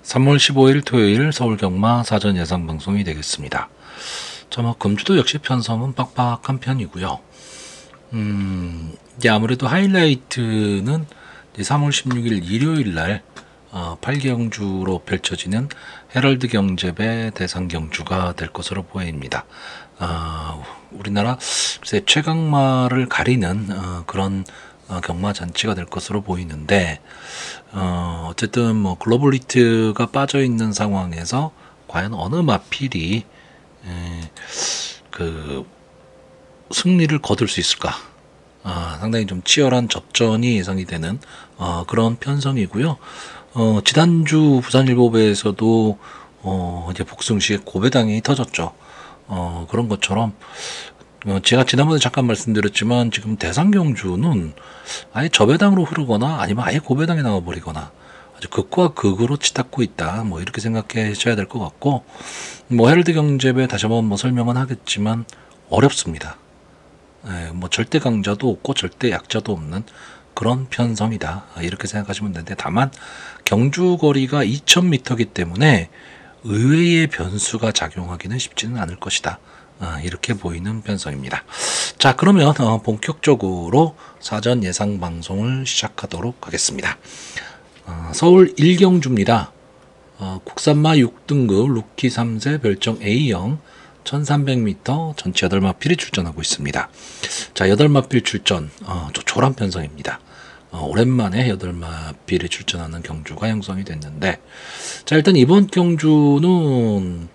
3월 15일 토요일 서울경마 사전 예상 방송이 되겠습니다. 금주도 역시 편성은 빡빡한 편이고요. 이제 아무래도 하이라이트는 이제 3월 16일 일요일 날 8경주로 펼쳐지는 헤럴드 경제배 대상 경주가 될 것으로 보입니다. 우리나라 최강마를 가리는 그런 경마 잔치가 될 것으로 보이는데, 어쨌든 글로벌 히트가 빠져 있는 상황에서 과연 어느 마필이 그 승리를 거둘 수 있을까? 상당히 좀 치열한 접전이 예상이 되는 그런 편성이고요. 지난주 부산일보배에서도 이제 복승 시에 고배당이 터졌죠. 그런 것처럼 제가 지난번에 잠깐 말씀드렸지만 지금 대상경주는 아예 저배당으로 흐르거나 아니면 아예 고배당에 나와버리거나 아주 극과 극으로 치닫고 있다, 이렇게 생각하셔야 될 것 같고, 헤럴드 경제배 다시 한번 설명은 하겠지만 어렵습니다. 절대 강자도 없고 절대 약자도 없는 그런 편성이다, 이렇게 생각하시면 되는데, 다만 경주거리가 2000m이기 때문에 의외의 변수가 작용하기는 쉽지는 않을 것이다, 이렇게 보이는 편성입니다. 자, 그러면 본격적으로 사전 예상 방송을 시작하도록 하겠습니다. 서울 1경주입니다. 국산마 6등급 루키 3세 별정 A형 1300m 전체 8마필이 출전하고 있습니다. 자, 8마필 출전, 조촐한 편성입니다. 오랜만에 8마필이 출전하는 경주가 형성이 됐는데, 자, 일단 이번 경주는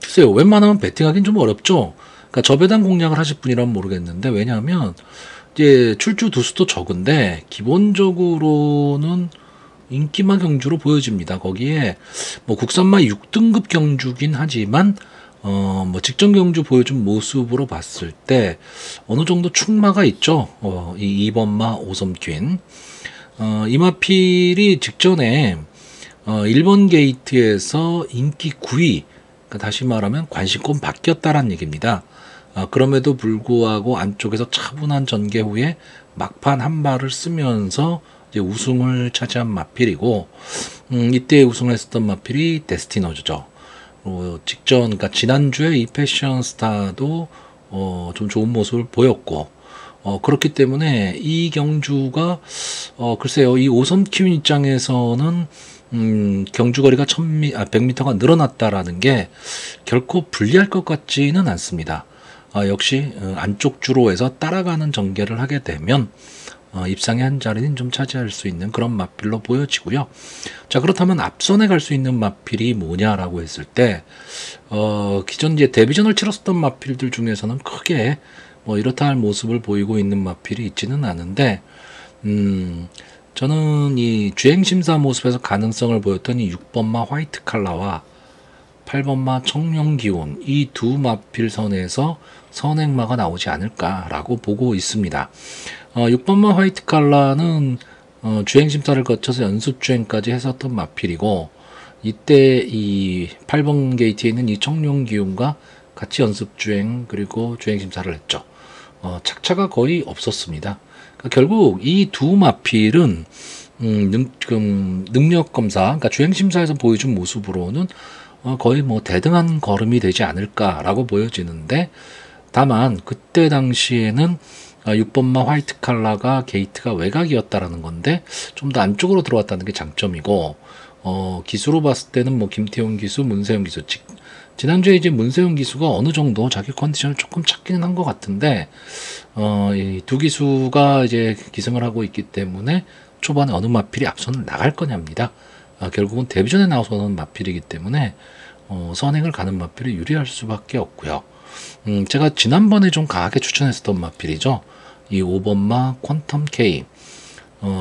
글쎄요, 웬만하면 배팅하기는 좀 어렵죠. 그러니까 저배당 공략을 하실 분이라면 모르겠는데, 왜냐하면 이제 출주 두수도 적은데 기본적으로는 인기마 경주로 보여집니다. 거기에 국산마 6등급 경주긴 하지만 직전 경주 보여준 모습으로 봤을 때 어느 정도 충마가 있죠. 이 2번마 오섬퀸, 이 마필이 직전에 1번 게이트에서 인기 9위, 그러니까 다시 말하면 관심권 바뀌었다라는 얘기입니다. 그럼에도 불구하고 안쪽에서 차분한 전개 후에 막판 한 발을 쓰면서 이제 우승을 차지한 마필이고, 이때 우승을 했었던 마필이 데스티너즈죠. 직전, 그러니까 지난주에 이 패션 스타도 좀 좋은 모습을 보였고, 그렇기 때문에 이 경주가 글쎄요, 이 오섬킴 입장에서는 경주거리가 100m가 늘어났다라는 게 결코 불리할 것 같지는 않습니다. 역시 안쪽 주로에서 따라가는 전개를 하게 되면 입상의 한 자리는 좀 차지할 수 있는 그런 마필로 보여지고요. 자, 그렇다면 앞선에 갈 수 있는 마필이 뭐냐라고 했을 때, 기존 이제 데뷔전을 치렀었던 마필들 중에서는 크게 이렇다 할 모습을 보이고 있는 마필이 있지는 않은데, 저는 이 주행심사 모습에서 가능성을 보였던 이 6번마 화이트 칼라와 8번마 청룡기운, 이 두 마필 선에서 선행마가 나오지 않을까라고 보고 있습니다. 6번마 화이트 칼라는 주행심사를 거쳐서 연습주행까지 했었던 마필이고, 이때 이 8번 게이트에 있는 이 청룡기운과 같이 연습주행 그리고 주행심사를 했죠. 착차가 거의 없었습니다. 그러니까 결국 이 두 마필은 능력검사, 그러니까 주행심사에서 보여준 모습으로는 거의 대등한 걸음이 되지 않을까라고 보여지는데, 다만 그때 당시에는 6번마 화이트 칼라가 게이트가 외곽이었다라는 건데 좀 더 안쪽으로 들어왔다는 게 장점이고, 기수로 봤을 때는 김태용 기수, 문세영 기수, 지난주에 이제 문세영 기수가 어느 정도 자기 컨디션을 조금 찾기는 한 것 같은데, 이 두 기수가 이제 기승을 하고 있기 때문에 초반에 어느 마필이 앞선을 나갈 거냐입니다. 결국은 데뷔전에 나서는 마필이기 때문에 선행을 가는 마필이 유리할 수밖에 없고요. 제가 지난번에 좀 강하게 추천했었던 마필이죠. 이 5번마 퀀텀 K.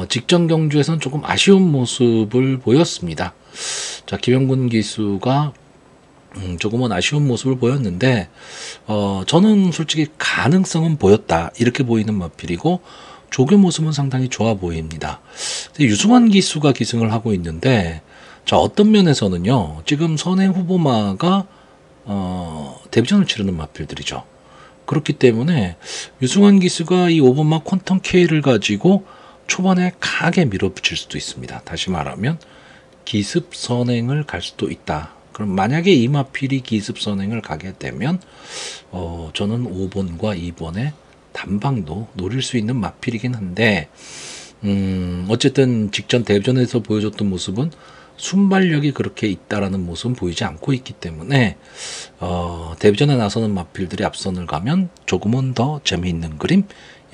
직전 경주에서는 조금 아쉬운 모습을 보였습니다. 자, 김영군 기수가 조금은 아쉬운 모습을 보였는데, 저는 솔직히 가능성은 보였다, 이렇게 보이는 마필이고, 조교 모습은 상당히 좋아 보입니다. 유승환 기수가 기승을 하고 있는데, 자, 어떤 면에서는요, 지금 선행 후보마가 데뷔전을 치르는 마필들이죠. 그렇기 때문에 유승환 기수가 이 5번마 퀀텀 K를 가지고 초반에 강하게 밀어붙일 수도 있습니다. 다시 말하면 기습 선행을 갈 수도 있다. 그럼 만약에 이 마필이 기습 선행을 가게 되면 저는 5번과 2번의 단방도 노릴 수 있는 마필이긴 한데 어쨌든 직전 대전에서 보여줬던 모습은 순발력이 그렇게 있다라는 모습은 보이지 않고 있기 때문에 대전에 나서는 마필들이 앞선을 가면 조금은 더 재미있는 그림,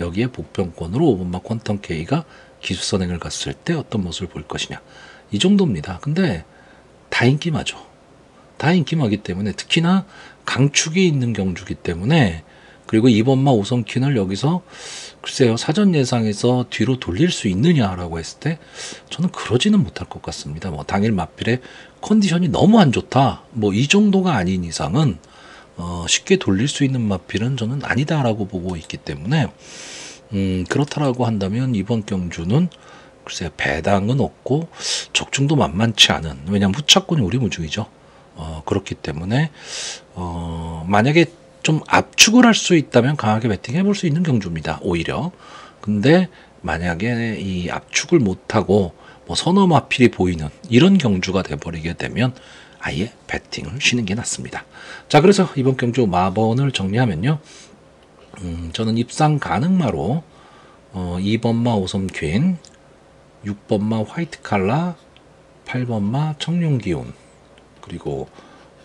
여기에 복병권으로 5번마 퀀텀 K가 기술 선행을 갔을 때 어떤 모습을 볼 것이냐, 이 정도입니다. 근데 다 인기마죠. 다 인기마기 때문에, 특히나 강축이 있는 경주기 때문에, 그리고 2번마 5선 퀸을 여기서 글쎄요, 사전 예상에서 뒤로 돌릴 수 있느냐라고 했을 때 저는 그러지는 못할 것 같습니다. 뭐 당일 마필의 컨디션이 너무 안 좋다, 뭐 이 정도가 아닌 이상은 쉽게 돌릴 수 있는 마필은 저는 아니다라고 보고 있기 때문에, 그렇다라고 한다면 이번 경주는 글쎄요, 배당은 없고 적중도 만만치 않은, 왜냐하면 후차권이 우리무중이죠. 그렇기 때문에 만약에 좀 압축을 할 수 있다면 강하게 배팅해 볼 수 있는 경주입니다, 오히려. 근데 만약에 이 압축을 못하고 뭐 서너 마필이 보이는 이런 경주가 돼버리게 되면 아예 배팅을 쉬는 게 낫습니다. 자, 그래서 이번 경주 마번을 정리하면요, 저는 입상 가능마로 2번마 5섬 퀸, 6번마 화이트 칼라, 8번마 청룡기운, 그리고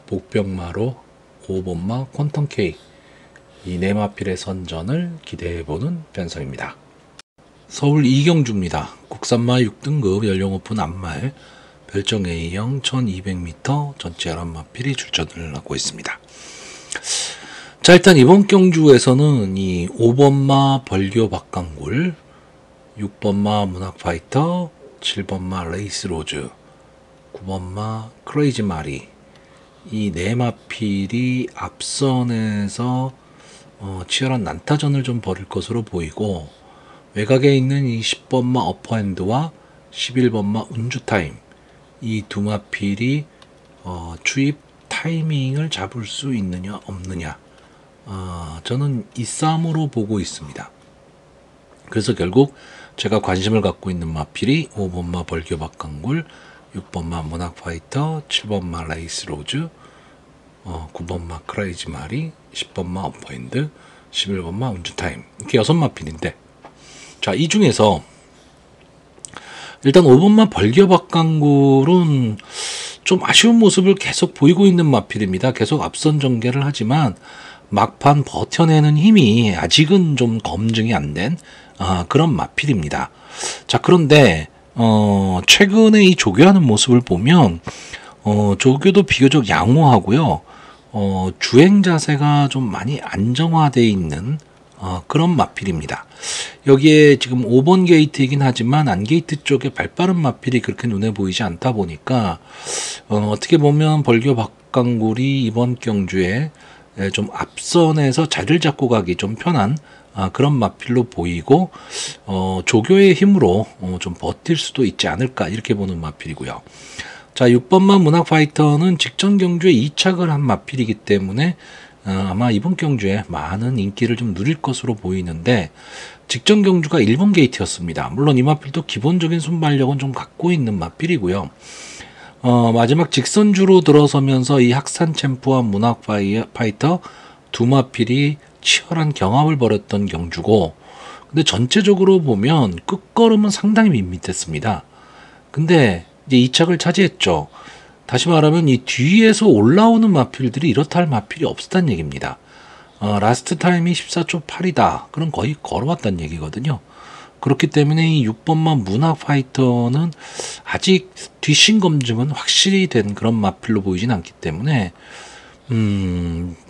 복병마로 5번마 퀀텀 K, 이 네 마필의 선전을 기대해보는 편성입니다. 서울 이경주입니다. 국산마 6등급 연령 오픈 암말, 별정 A형 1200m 전체 11마필이 출전을 하고 있습니다. 자, 일단 이번 경주에서는 이 5번마 벌교 박강굴, 6번마 문학파이터, 7번마 레이스로즈, 9번마 크레이지 마리, 이 네 마필이 앞선에서 치열한 난타전을 좀 벌일 것으로 보이고, 외곽에 있는 이 10번마 어퍼핸드와 11번마 운주타임, 이 두 마필이 추입 타이밍을 잡을 수 있느냐 없느냐, 저는 이 싸움으로 보고 있습니다. 그래서 결국 제가 관심을 갖고 있는 마필이 5번마 벌교 박강굴, 6번마 문학파이터, 7번마 레이스로즈, 9번마 크레이지 마리, 10번마 어퍼핸드, 11번마 운주타임, 이렇게 6마필인데, 자, 이 중에서 일단 5번마 벌교 박강굴은 좀 아쉬운 모습을 계속 보이고 있는 마필입니다. 계속 앞선 전개를 하지만 막판 버텨내는 힘이 아직은 좀 검증이 안 된 그런 마필입니다. 자, 그런데 최근에 이 조교하는 모습을 보면 조교도 비교적 양호하고요, 주행 자세가 좀 많이 안정화되어 있는 그런 마필입니다. 여기에 지금 5번 게이트이긴 하지만 안게이트 쪽에 발빠른 마필이 그렇게 눈에 보이지 않다 보니까 어떻게 보면 벌교 박강굴이 이번 경주에 좀 앞선에서 자리를 잡고 가기 좀 편한 그런 마필로 보이고, 조교의 힘으로 좀 버틸 수도 있지 않을까, 이렇게 보는 마필이고요. 자, 6번마 문학파이터는 직전 경주에 2착을 한 마필이기 때문에 아마 이번 경주에 많은 인기를 좀 누릴 것으로 보이는데, 직전 경주가 1번 게이트였습니다. 물론 이 마필도 기본적인 순발력은 좀 갖고 있는 마필이고요. 마지막 직선주로 들어서면서 이 학산 챔프와 문학파이터 두 마필이 치열한 경합을 벌였던 경주고, 근데 전체적으로 보면 끝걸음은 상당히 밋밋했습니다. 근데 이제 2착을 차지했죠. 다시 말하면 이 뒤에서 올라오는 마필들이 이렇다 할 마필이 없었다는 얘기입니다. 라스트 타임이 14초 8이다. 그럼 거의 걸어왔다는 얘기거든요. 그렇기 때문에 이 6번마 문학파이터는 아직 뒷심 검증은 확실히 된 그런 마필로 보이진 않기 때문에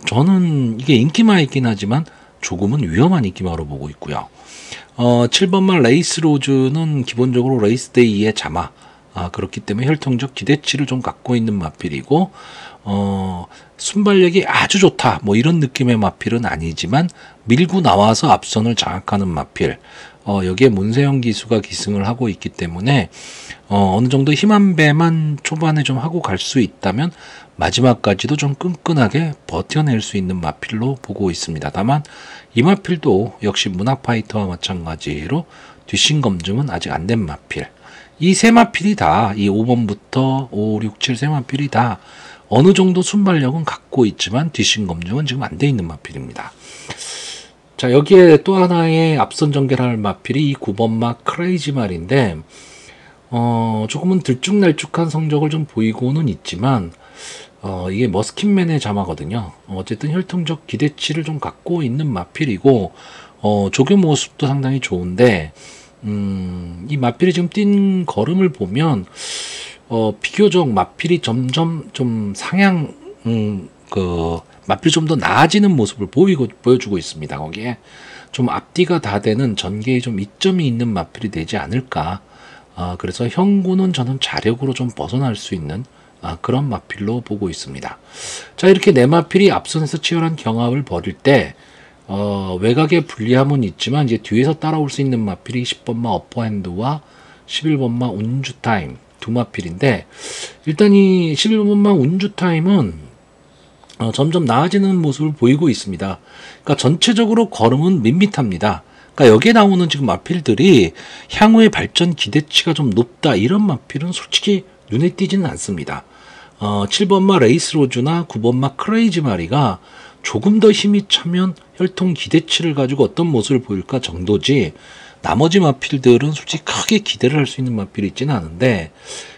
저는 이게 인기마이긴 하지만 조금은 위험한 인기마로 보고 있고요. 7번마 레이스로즈는 기본적으로 레이스데이의 자마, 그렇기 때문에 혈통적 기대치를 좀 갖고 있는 마필이고, 순발력이 아주 좋다, 뭐 이런 느낌의 마필은 아니지만 밀고 나와서 앞선을 장악하는 마필, 여기에 문세영 기수가 기승을 하고 있기 때문에 어느 정도 힘한 배만 초반에 좀 하고 갈 수 있다면 마지막까지도 좀 끈끈하게 버텨낼 수 있는 마필로 보고 있습니다. 다만 이 마필도 역시 문학파이터와 마찬가지로 뒷심 검증은 아직 안 된 마필, 이 세 마필이 다, 이 5번부터 5, 6, 7 세 마필이 다 어느 정도 순발력은 갖고 있지만 뒷심 검증은 지금 안 돼 있는 마필입니다. 자, 여기에 또 하나의 앞선 전개를 할 마필이 이 9번 마 크레이지 말인데, 조금은 들쭉날쭉한 성적을 좀 보이고는 있지만, 이게 머스킨맨의 자마거든요. 어쨌든 혈통적 기대치를 좀 갖고 있는 마필이고, 조교 모습도 상당히 좋은데, 이 마필이 지금 뛴 걸음을 보면, 비교적 마필이 점점 좀 상향, 마필이 좀 더 나아지는 모습을 보여주고 있습니다. 거기에 좀 앞뒤가 다 되는 전개에 좀 이점이 있는 마필이 되지 않을까. 그래서 형구는 저는 자력으로 좀 벗어날 수 있는 그런 마필로 보고 있습니다. 자, 이렇게 네 마필이 앞선에서 치열한 경합을 벌일 때, 외곽에 불리함은 있지만 이제 뒤에서 따라올 수 있는 마필이 10번마 어퍼핸드와 11번마 운주타임 두 마필인데, 일단 이 11번마 운주타임은 점점 나아지는 모습을 보이고 있습니다. 그러니까 전체적으로 걸음은 밋밋합니다. 그러니까 여기에 나오는 지금 마필들이 향후의 발전 기대치가 좀 높다, 이런 마필은 솔직히 눈에 띄지는 않습니다. 7번마 레이스로즈나 9번마 크레이지 마리가 조금 더 힘이 차면 혈통 기대치를 가지고 어떤 모습을 보일까 정도지, 나머지 마필들은 솔직히 크게 기대를 할 수 있는 마필이 있지는 않은데,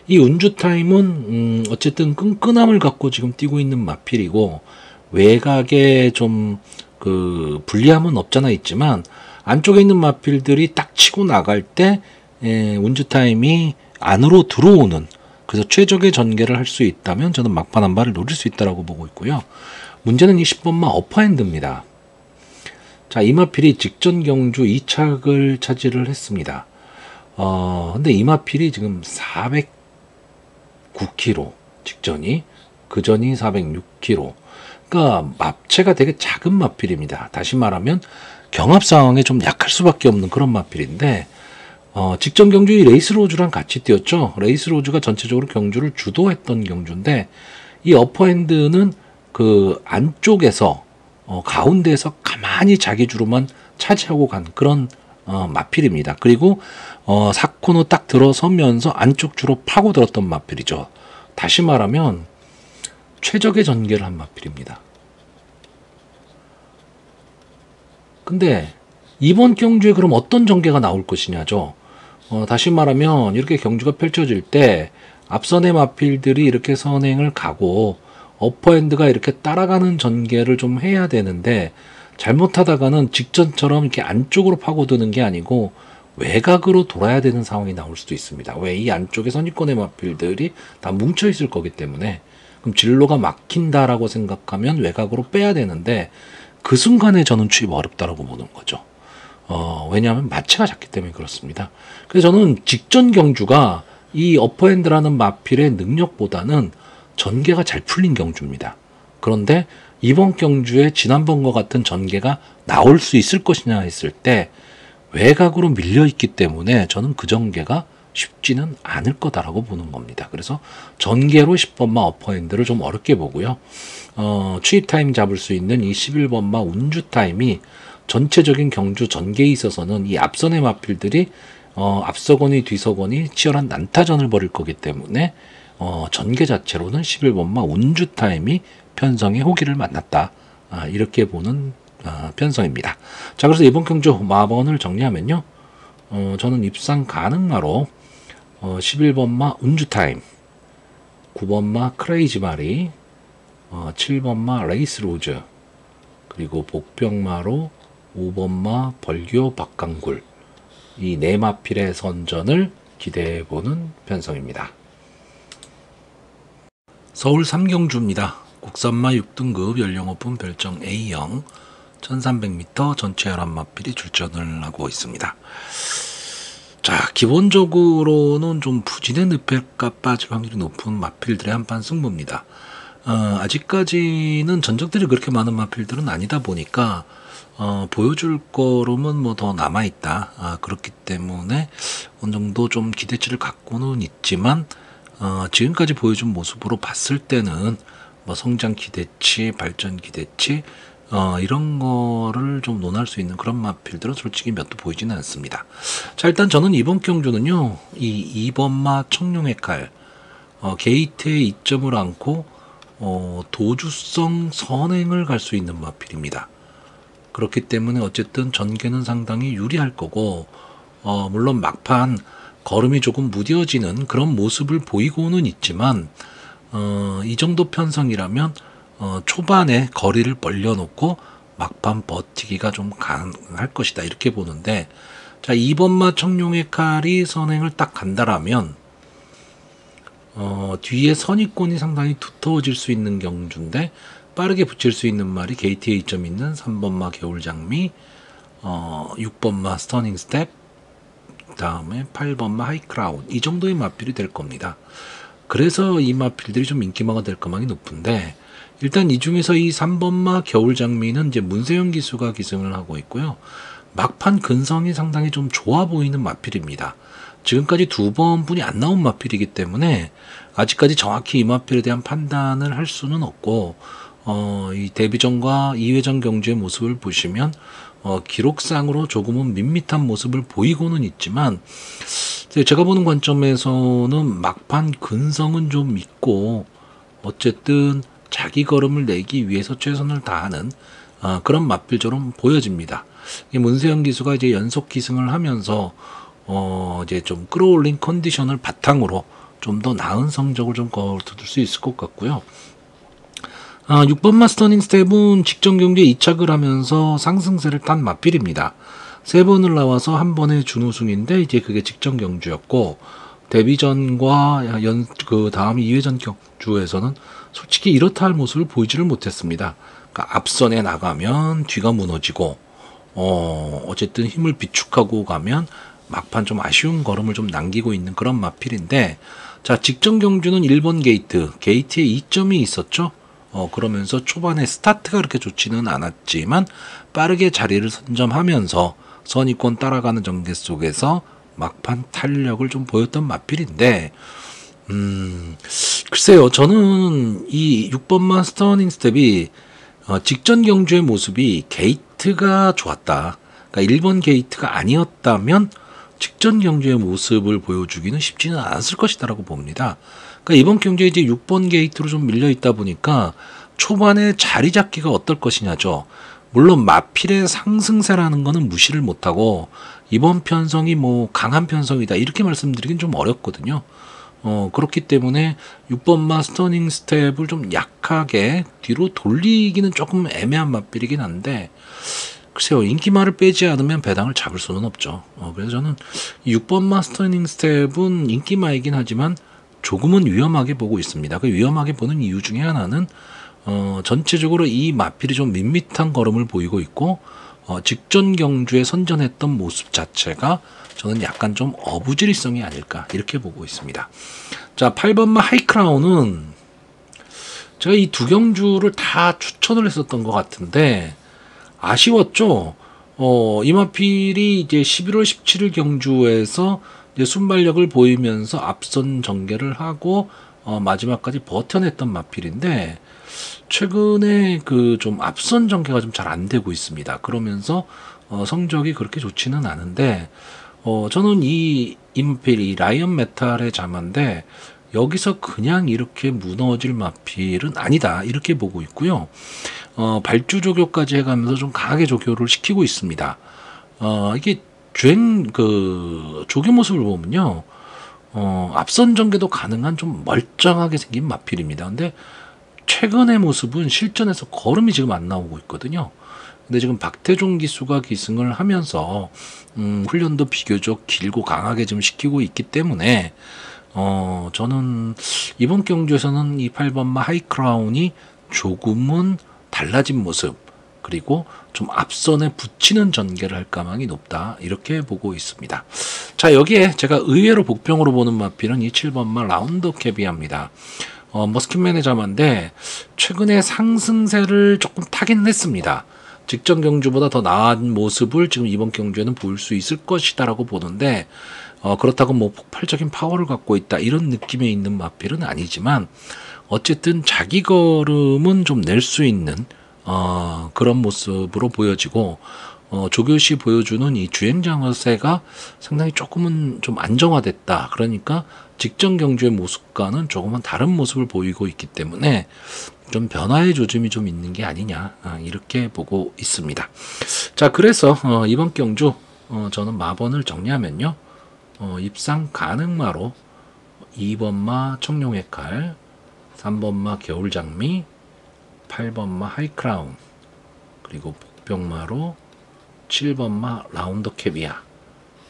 이 운주타임은 어쨌든 끈끈함을 갖고 지금 뛰고 있는 마필이고, 외곽에 좀 불리함은 없잖아 있지만 안쪽에 있는 마필들이 딱 치고 나갈 때 운주타임이 안으로 들어오는, 그래서 최적의 전개를 할 수 있다면 저는 막판 한 발을 노릴 수 있다고 보고 있고요. 문제는 이 10번마 어퍼핸드입니다. 자, 이 마필이 직전 경주 2착을 차지를 했습니다. 근데 이 마필이 지금 409kg 직전이, 그 전이 406kg. 그러니까 마체가 되게 작은 마필입니다. 다시 말하면 경합 상황에 좀 약할 수밖에 없는 그런 마필인데, 직전 경주 이 레이스로즈랑 같이 뛰었죠. 레이스로즈가 전체적으로 경주를 주도했던 경주인데, 이 어퍼핸드는 그 안쪽에서 가운데에서 가만히 자기 주로만 차지하고 간 그런 마필입니다. 그리고 4코너 딱 들어서면서 안쪽 주로 파고들었던 마필이죠. 다시 말하면 최적의 전개를 한 마필입니다. 근데 이번 경주에 그럼 어떤 전개가 나올 것이냐죠. 다시 말하면 이렇게 경주가 펼쳐질 때 앞선의 마필들이 이렇게 선행을 가고 어퍼핸드가 이렇게 따라가는 전개를 좀 해야 되는데, 잘못하다가는 직전처럼 이렇게 안쪽으로 파고드는 게 아니고 외곽으로 돌아야 되는 상황이 나올 수도 있습니다. 왜? 이 안쪽에 선입권의 마필들이 다 뭉쳐 있을 거기 때문에. 그럼 진로가 막힌다라고 생각하면 외곽으로 빼야 되는데, 그 순간에 저는 출입 어렵다라고 보는 거죠. 왜냐하면 마체가 작기 때문에 그렇습니다. 그래서 저는 직전 경주가 이 어퍼핸드라는 마필의 능력보다는 전개가 잘 풀린 경주입니다. 그런데 이번 경주에 지난번과 같은 전개가 나올 수 있을 것이냐 했을 때 외곽으로 밀려있기 때문에 저는 그 전개가 쉽지는 않을 거다라고 보는 겁니다. 그래서 전개로 10번마 어퍼핸드를 좀 어렵게 보고요. 추입 타임 잡을 수 있는 이 11번마 운주 타임이 전체적인 경주 전개에 있어서는 이 앞선의 마필들이 앞서거니 뒤서거니 치열한 난타전을 벌일 거기 때문에 전개 자체로는 11번마 운주 타임이 편성의 호기를 만났다. 이렇게 보는 편성입니다. 자, 그래서 이번 경주 마번을 정리하면요. 저는 입상 가능마로 11번마 운주 타임, 9번마 크레이지 마리, 7번마 레이스 로즈, 그리고 복병마로 5번마 벌교 박강굴, 이 네 마필의 선전을 기대해보는 편성입니다. 서울 3경주입니다. 국산마 6등급 연령 오픈 별정 A형 1300m 전체 11마필이 출전을 하고 있습니다. 자, 기본적으로는 좀 부진의 늪에가 빠질 확률이 높은 마필들의 한판 승부입니다. 아직까지는 전적들이 그렇게 많은 마필들은 아니다 보니까 보여줄 거로는 뭐 더 남아있다. 그렇기 때문에 어느 정도 좀 기대치를 갖고는 있지만 지금까지 보여준 모습으로 봤을 때는 뭐 성장 기대치, 발전 기대치 이런 거를 좀 논할 수 있는 그런 마필들은 솔직히 몇 도 보이지는 않습니다. 자, 일단 저는 이번 경주는요, 이 2번마 청룡의 칼, 게이트에 이점을 안고, 도주성 선행을 갈 수 있는 마필입니다. 그렇기 때문에 어쨌든 전개는 상당히 유리할 거고, 물론 막판 걸음이 조금 무뎌지는 그런 모습을 보이고는 있지만, 이 정도 편성이라면 초반에 거리를 벌려놓고 막판 버티기가 좀 가능할 것이다 이렇게 보는데, 자, 2번마 청룡의 칼이 선행을 딱 간다라면 뒤에 선입권이 상당히 두터워질 수 있는 경주인데, 빠르게 붙일 수 있는 말이 게이트에 이점 있는 3번마 겨울장미, 6번마 스터닝 스텝, 그 다음에 8번마 하이크라운, 이 정도의 마필이 될 겁니다. 그래서 이 마필들이 좀 인기마가 될 가망이 높은데, 일단 이 중에서 이 3번마 겨울장미는 이제 문세영 기수가 기승을 하고 있고요. 막판 근성이 상당히 좀 좋아 보이는 마필입니다. 지금까지 2번뿐이 안 나온 마필이기 때문에 아직까지 정확히 이 마필에 대한 판단을 할 수는 없고, 이 데뷔전과 2회전 경주의 모습을 보시면 기록상으로 조금은 밋밋한 모습을 보이고는 있지만, 제가 보는 관점에서는 막판 근성은 좀 있고, 어쨌든 자기 걸음을 내기 위해서 최선을 다하는 그런 마필처럼 보여집니다. 문세영 기수가 이제 연속 기승을 하면서 이제 좀 끌어올린 컨디션을 바탕으로 좀 더 나은 성적을 좀 거둘 수 있을 것 같고요. 6번마 스터닝 스텝은 직전 경기에 2착을 하면서 상승세를 탄 마필입니다. 3번을 나와서 한 번에 준우승인데 이제 그게 직전 경주였고, 데뷔전과 그 다음 2회전 경주에서는 솔직히 이렇다 할 모습을 보이지를 못했습니다. 그러니까 앞선에 나가면 뒤가 무너지고, 어쨌든 힘을 비축하고 가면 막판 좀 아쉬운 걸음을 좀 남기고 있는 그런 마필인데, 자, 직전 경주는 1번 게이트에 2점이 있었죠. 그러면서 초반에 스타트가 그렇게 좋지는 않았지만 빠르게 자리를 선점하면서 선입권 따라가는 전개 속에서 막판 탄력을 좀 보였던 마필인데, 글쎄요, 저는 이 6번마 스터닝 스텝이 직전 경주의 모습이 게이트가 좋았다. 그러니까 1번 게이트가 아니었다면 직전 경주의 모습을 보여주기는 쉽지는 않았을 것이다라고 봅니다. 그러니까 이번 경주에 이제 6번 게이트로 좀 밀려 있다 보니까 초반에 자리 잡기가 어떨 것이냐죠. 물론 마필의 상승세라는 거는 무시를 못하고 이번 편성이 뭐 강한 편성이다 이렇게 말씀드리긴 좀 어렵거든요. 그렇기 때문에 6번마 스터닝 스텝을 좀 약하게 뒤로 돌리기는 조금 애매한 마필이긴 한데, 글쎄요, 인기마를 빼지 않으면 배당을 잡을 수는 없죠. 그래서 저는 6번마 스터닝 스텝은 인기마이긴 하지만 조금은 위험하게 보고 있습니다. 그 위험하게 보는 이유 중에 하나는 전체적으로 이 마필이 좀 밋밋한 걸음을 보이고 있고, 직전 경주에 선전했던 모습 자체가 저는 약간 좀 어부지리성이 아닐까 이렇게 보고 있습니다. 자, 8번마 하이크라운은 제가 이 두 경주를 다 추천을 했었던 것 같은데 아쉬웠죠. 이 마필이 이제 11월 17일 경주에서 이제 순발력을 보이면서 앞선 전개를 하고 마지막까지 버텨냈던 마필인데, 최근에 그 좀 앞선 전개가 좀 잘 안 되고 있습니다. 그러면서 성적이 그렇게 좋지는 않은데, 저는 이 마필이 라이언 메탈의 자마인데 여기서 그냥 이렇게 무너질 마필은 아니다 이렇게 보고 있고요. 발주 조교까지 해가면서 좀 강하게 조교를 시키고 있습니다. 이게 주행 조교 모습을 보면요, 앞선 전개도 가능한 좀 멀쩡하게 생긴 마필입니다. 근데 최근의 모습은 실전에서 걸음이 지금 안 나오고 있거든요. 근데 지금 박태종 기수가 기승을 하면서 훈련도 비교적 길고 강하게 좀 시키고 있기 때문에 저는 이번 경주에서는 이 8번마 하이크라운이 조금은 달라진 모습, 그리고 좀 앞선에 붙이는 전개를 할 가망이 높다 이렇게 보고 있습니다. 자, 여기에 제가 의외로 복병으로 보는 마필은 이 7번마 라운더 캐비아입니다. 머스킷맨의 자마인데 최근에 상승세를 조금 타긴 했습니다. 직전 경주보다 더 나은 모습을 지금 이번 경주에는 보일 수 있을 것이다 라고 보는데, 그렇다고 뭐 폭발적인 파워를 갖고 있다 이런 느낌에 있는 마필은 아니지만 어쨌든 자기 걸음은 좀 낼 수 있는 그런 모습으로 보여지고, 조교시 보여주는 이 주행장어세가 상당히 조금은 좀 안정화됐다. 그러니까 직전 경주의 모습과는 조금은 다른 모습을 보이고 있기 때문에 좀 변화의 조짐이 좀 있는 게 아니냐, 이렇게 보고 있습니다. 자, 그래서 이번 경주 저는 마번을 정리하면요, 입상 가능마로 2번마 청룡의 칼, 3번마 겨울장미, 8번마 하이크라운, 그리고 복병마로 7번마 라운더 캐비아,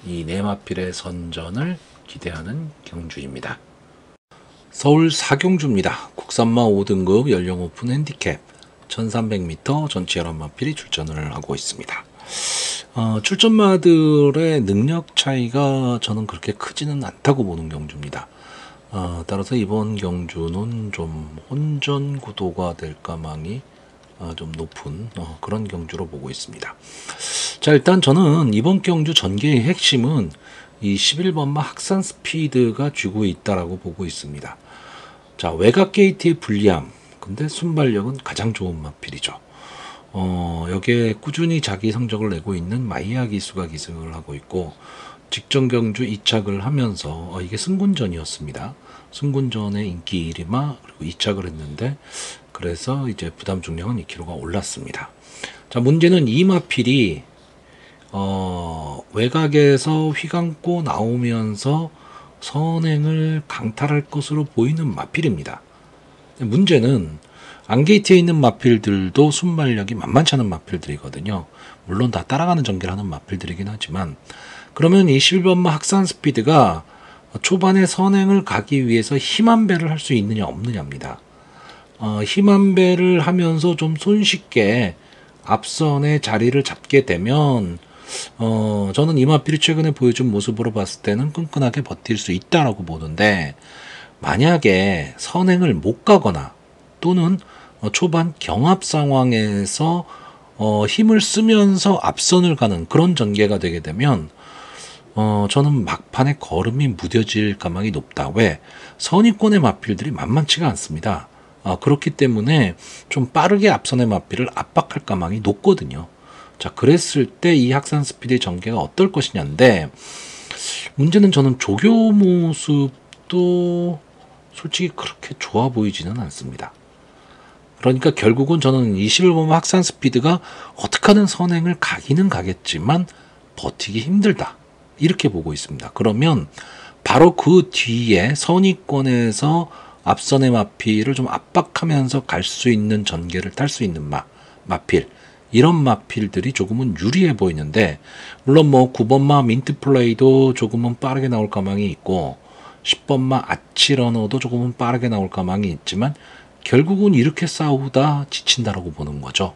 이 네 마필의 선전을 기대하는 경주입니다. 서울 4경주입니다. 국산마 5등급 연령 오픈 핸디캡 1300m 전체 11마필이 출전을 하고 있습니다. 출전마들의 능력 차이가 저는 그렇게 크지는 않다고 보는 경주입니다. 따라서 이번 경주는 좀 혼전 구도가 될 가망이 좀 높은 그런 경주로 보고 있습니다. 자, 일단 저는 이번 경주 전개의 핵심은 이 11번마 학산 스피드가 쥐고 있다라고 보고 있습니다. 자, 외곽 게이트의 불리함, 근데 순발력은 가장 좋은 마필이죠. 여기에 꾸준히 자기 성적을 내고 있는 마이야 기수가 기승을 하고 있고, 직전 경주 2착을 하면서 이게 승군전이었습니다. 승군전의 인기 1위마, 그리고 2착을 했는데, 그래서 이제 부담 중량은 2kg가 올랐습니다. 자, 문제는 이 마필이 외곽에서 휘감고 나오면서 선행을 강탈할 것으로 보이는 마필입니다. 문제는 안게이트에 있는 마필들도 순발력이 만만치 않은 마필들이거든요. 물론 다 따라가는 전개를 하는 마필들이긴 하지만, 그러면 이 11번마 학산 스피드가 초반에 선행을 가기 위해서 힘한 배를 할 수 있느냐 없느냐입니다. 힘한 배를 하면서 좀 손쉽게 앞선의 자리를 잡게 되면 저는 이 마필이 최근에 보여준 모습으로 봤을 때는 끈끈하게 버틸 수 있다라고 보는데, 만약에 선행을 못 가거나 또는 초반 경합 상황에서 힘을 쓰면서 앞선을 가는 그런 전개가 되게 되면 저는 막판에 걸음이 무뎌질 가망이 높다. 왜? 선위권의 마필들이 만만치가 않습니다. 그렇기 때문에 좀 빠르게 앞선의 마필을 압박할 가망이 높거든요. 자, 그랬을 때 이 학산 스피드의 전개가 어떨 것이냐인데, 문제는 저는 조교 모습도 솔직히 그렇게 좋아 보이지는 않습니다. 그러니까 결국은 저는 21번마 학산 스피드가 어떻게 하든 선행을 가기는 가겠지만 버티기 힘들다, 이렇게 보고 있습니다. 그러면 바로 그 뒤에 선위권에서 앞선의 마필을 좀 압박하면서 갈 수 있는 전개를 탈 수 있는 마필, 이런 마필들이 조금은 유리해 보이는데, 물론 뭐 9번마 민트 플레이도 조금은 빠르게 나올 가망이 있고 10번마 아치러너도 조금은 빠르게 나올 가망이 있지만, 결국은 이렇게 싸우다 지친다라고 보는 거죠.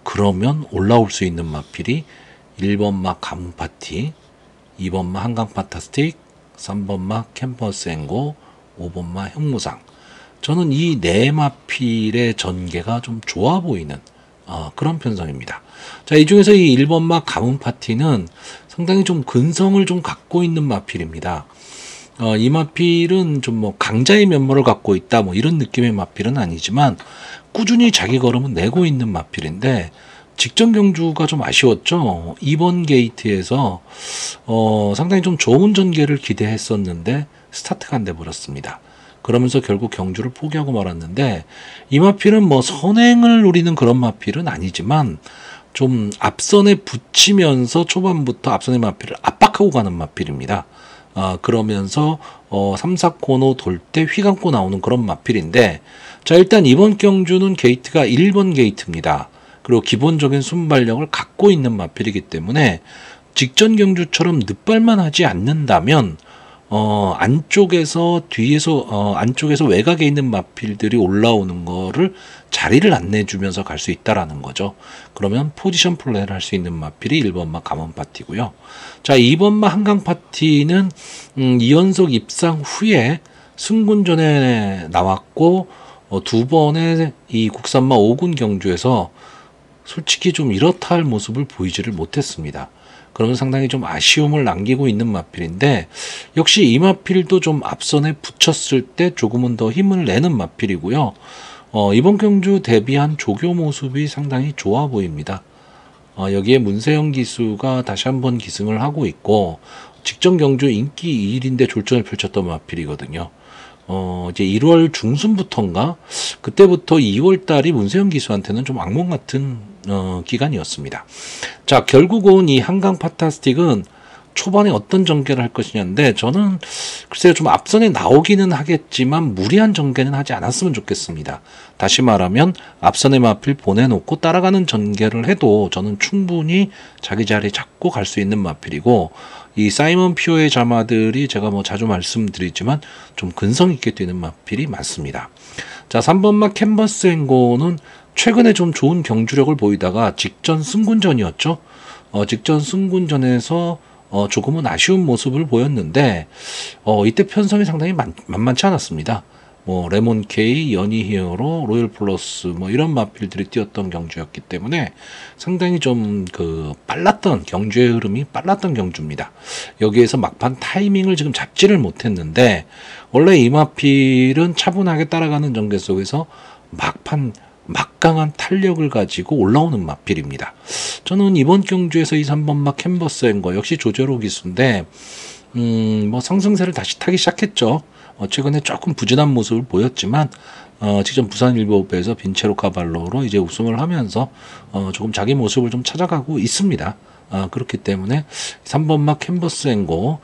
그러면 올라올 수 있는 마필이 1번마 가문 파티, 2번마 한강 판타스틱, 3번마 캠퍼스 앵고, 5번마 형무상. 저는 이 네 마필의 전개가 좀 좋아 보이는 그런 편성입니다. 자, 이 중에서 이 1번마 가문 파티는 상당히 좀 근성을 좀 갖고 있는 마필입니다. 이 마필은 좀 뭐 강자의 면모를 갖고 있다, 뭐 이런 느낌의 마필은 아니지만 꾸준히 자기 걸음은 내고 있는 마필인데, 직전 경주가 좀 아쉬웠죠. 2번 게이트에서 상당히 좀 좋은 전개를 기대했었는데 스타트가 안 돼 버렸습니다. 그러면서 결국 경주를 포기하고 말았는데, 이 마필은 뭐 선행을 노리는 그런 마필은 아니지만 좀 앞선에 붙이면서 초반부터 앞선의 마필을 압박하고 가는 마필입니다. 그러면서 3, 4코너 돌 때 휘감고 나오는 그런 마필인데, 자, 일단 이번 경주는 게이트가 1번 게이트입니다. 그리고 기본적인 순발력을 갖고 있는 마필이기 때문에 직전 경주처럼 늦발만 하지 않는다면 안쪽에서 외곽에 있는 마필들이 올라오는 거를 자리를 안 내주면서 갈 수 있다라는 거죠. 그러면 포지션 플레이를 할 수 있는 마필이 1번마 가문 파티고요. 자, 2번마 한강 파티는 2연속 입상 후에 승군전에 나왔고 두 번의 이 국산마 5군 경주에서 솔직히 좀 이렇다 할 모습을 보이지를 못했습니다. 그러면 상당히 좀 아쉬움을 남기고 있는 마필인데, 역시 이 마필도 좀 앞선에 붙였을 때 조금은 더 힘을 내는 마필이고요. 이번 경주 대비한 조교 모습이 상당히 좋아 보입니다. 여기에 문세영 기수가 다시 한번 기승을 하고 있고, 직전 경주 인기 2일인데 졸전을 펼쳤던 마필이거든요. 이제 1월 중순부터인가? 그때부터 2월 달이 문세영 기수한테는 좀 악몽 같은, 기간이었습니다. 자, 결국은 이 한강 파타스틱은 초반에 어떤 전개를 할 것이냐인데, 저는 글쎄요, 좀 앞선에 나오기는 하겠지만, 무리한 전개는 하지 않았으면 좋겠습니다. 다시 말하면, 앞선에 마필 보내놓고 따라가는 전개를 해도 저는 충분히 자기 자리 잡고 갈 수 있는 마필이고, 이 사이먼 피오의 자마들이 제가 뭐 자주 말씀드리지만 좀 근성 있게 뛰는 마필이 많습니다. 자, 3번마 캔버스 앤고는 최근에 좀 좋은 경주력을 보이다가 직전 승군전이었죠. 직전 승군전에서 조금은 아쉬운 모습을 보였는데 이때 편성이 상당히 만만치 않았습니다. 뭐 레몬 K, 연희 히어로, 로열 플러스 뭐 이런 마필들이 뛰었던 경주였기 때문에 상당히 좀 빨랐던 경주의 흐름이 빨랐던 경주입니다. 여기에서 막판 타이밍을 지금 잡지를 못했는데 원래 이 마필은 차분하게 따라가는 전개 속에서 막강한 탄력을 가지고 올라오는 마필입니다. 저는 이번 경주에서 이 3번마 캔버스 앤거 역시 조제로 기수인데 뭐 상승세를 다시 타기 시작했죠. 최근에 조금 부진한 모습을 보였지만 직전 부산일보배에서 빈체로 카발로로 이제 우승을 하면서 조금 자기 모습을 좀 찾아가고 있습니다. 그렇기 때문에 3번마 캔버스 앤고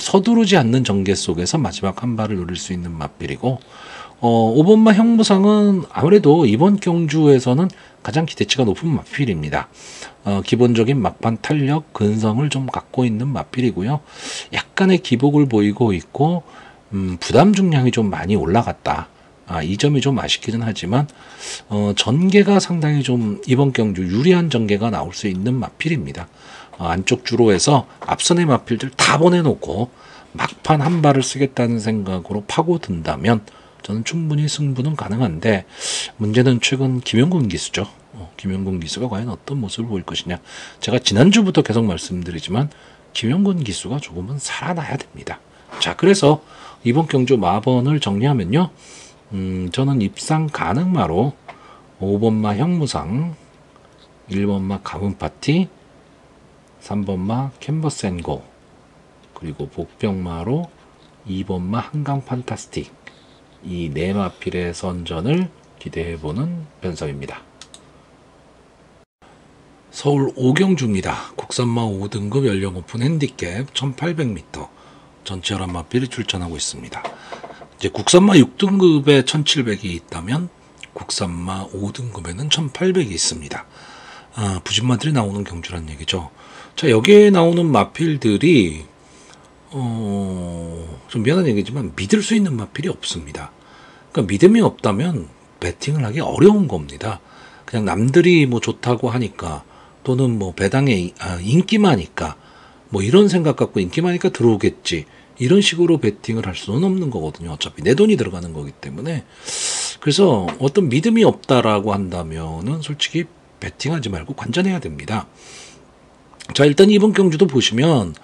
서두르지 않는 전개 속에서 마지막 한 발을 노릴 수 있는 맛빌이고 5번마 형무상은 아무래도 이번 경주에서는 가장 기대치가 높은 마필입니다. 기본적인 막판 탄력, 근성을 좀 갖고 있는 마필이고요. 약간의 기복을 보이고 있고 부담 중량이 좀 많이 올라갔다. 이 점이 좀 아쉽기는 하지만 전개가 상당히 좀 이번 경주 유리한 전개가 나올 수 있는 마필입니다. 안쪽 주로에서 앞선의 마필들 다 보내놓고 막판 한 발을 쓰겠다는 생각으로 파고든다면 저는 충분히 승부는 가능한데 문제는 최근 김영곤 기수죠. 김영곤 기수가 과연 어떤 모습을 보일 것이냐. 제가 지난주부터 계속 말씀드리지만 김영곤 기수가 조금은 살아나야 됩니다. 자, 그래서 이번 경주 마번을 정리하면요. 저는 입상 가능마로 5번마 형무상, 1번마 가문파티, 3번마 캔버스 앤고, 그리고 복병마로 2번마 한강 판타스틱, 이 네 마필의 선전을 기대해보는 편성입니다. 서울 오경주입니다. 국산마 5등급 연령 오픈 핸디캡 1800m 전체 11마필이 출전하고 있습니다. 이제 국산마 6등급에 1700이 있다면 국산마 5등급에는 1800이 있습니다. 부진마들이 나오는 경주란 얘기죠. 자, 여기에 나오는 마필들이 좀 미안한 얘기지만 믿을 수 있는 마필이 없습니다. 그러니까 믿음이 없다면 배팅을 하기 어려운 겁니다. 그냥 남들이 뭐 좋다고 하니까 또는 뭐 배당에 인기마니까 뭐 이런 생각 갖고 인기마니까 들어오겠지 이런 식으로 배팅을 할 수는 없는 거거든요. 어차피 내 돈이 들어가는 거기 때문에. 그래서 어떤 믿음이 없다라고 한다면은 솔직히 배팅하지 말고 관전해야 됩니다. 자, 일단 이번 경주도 보시면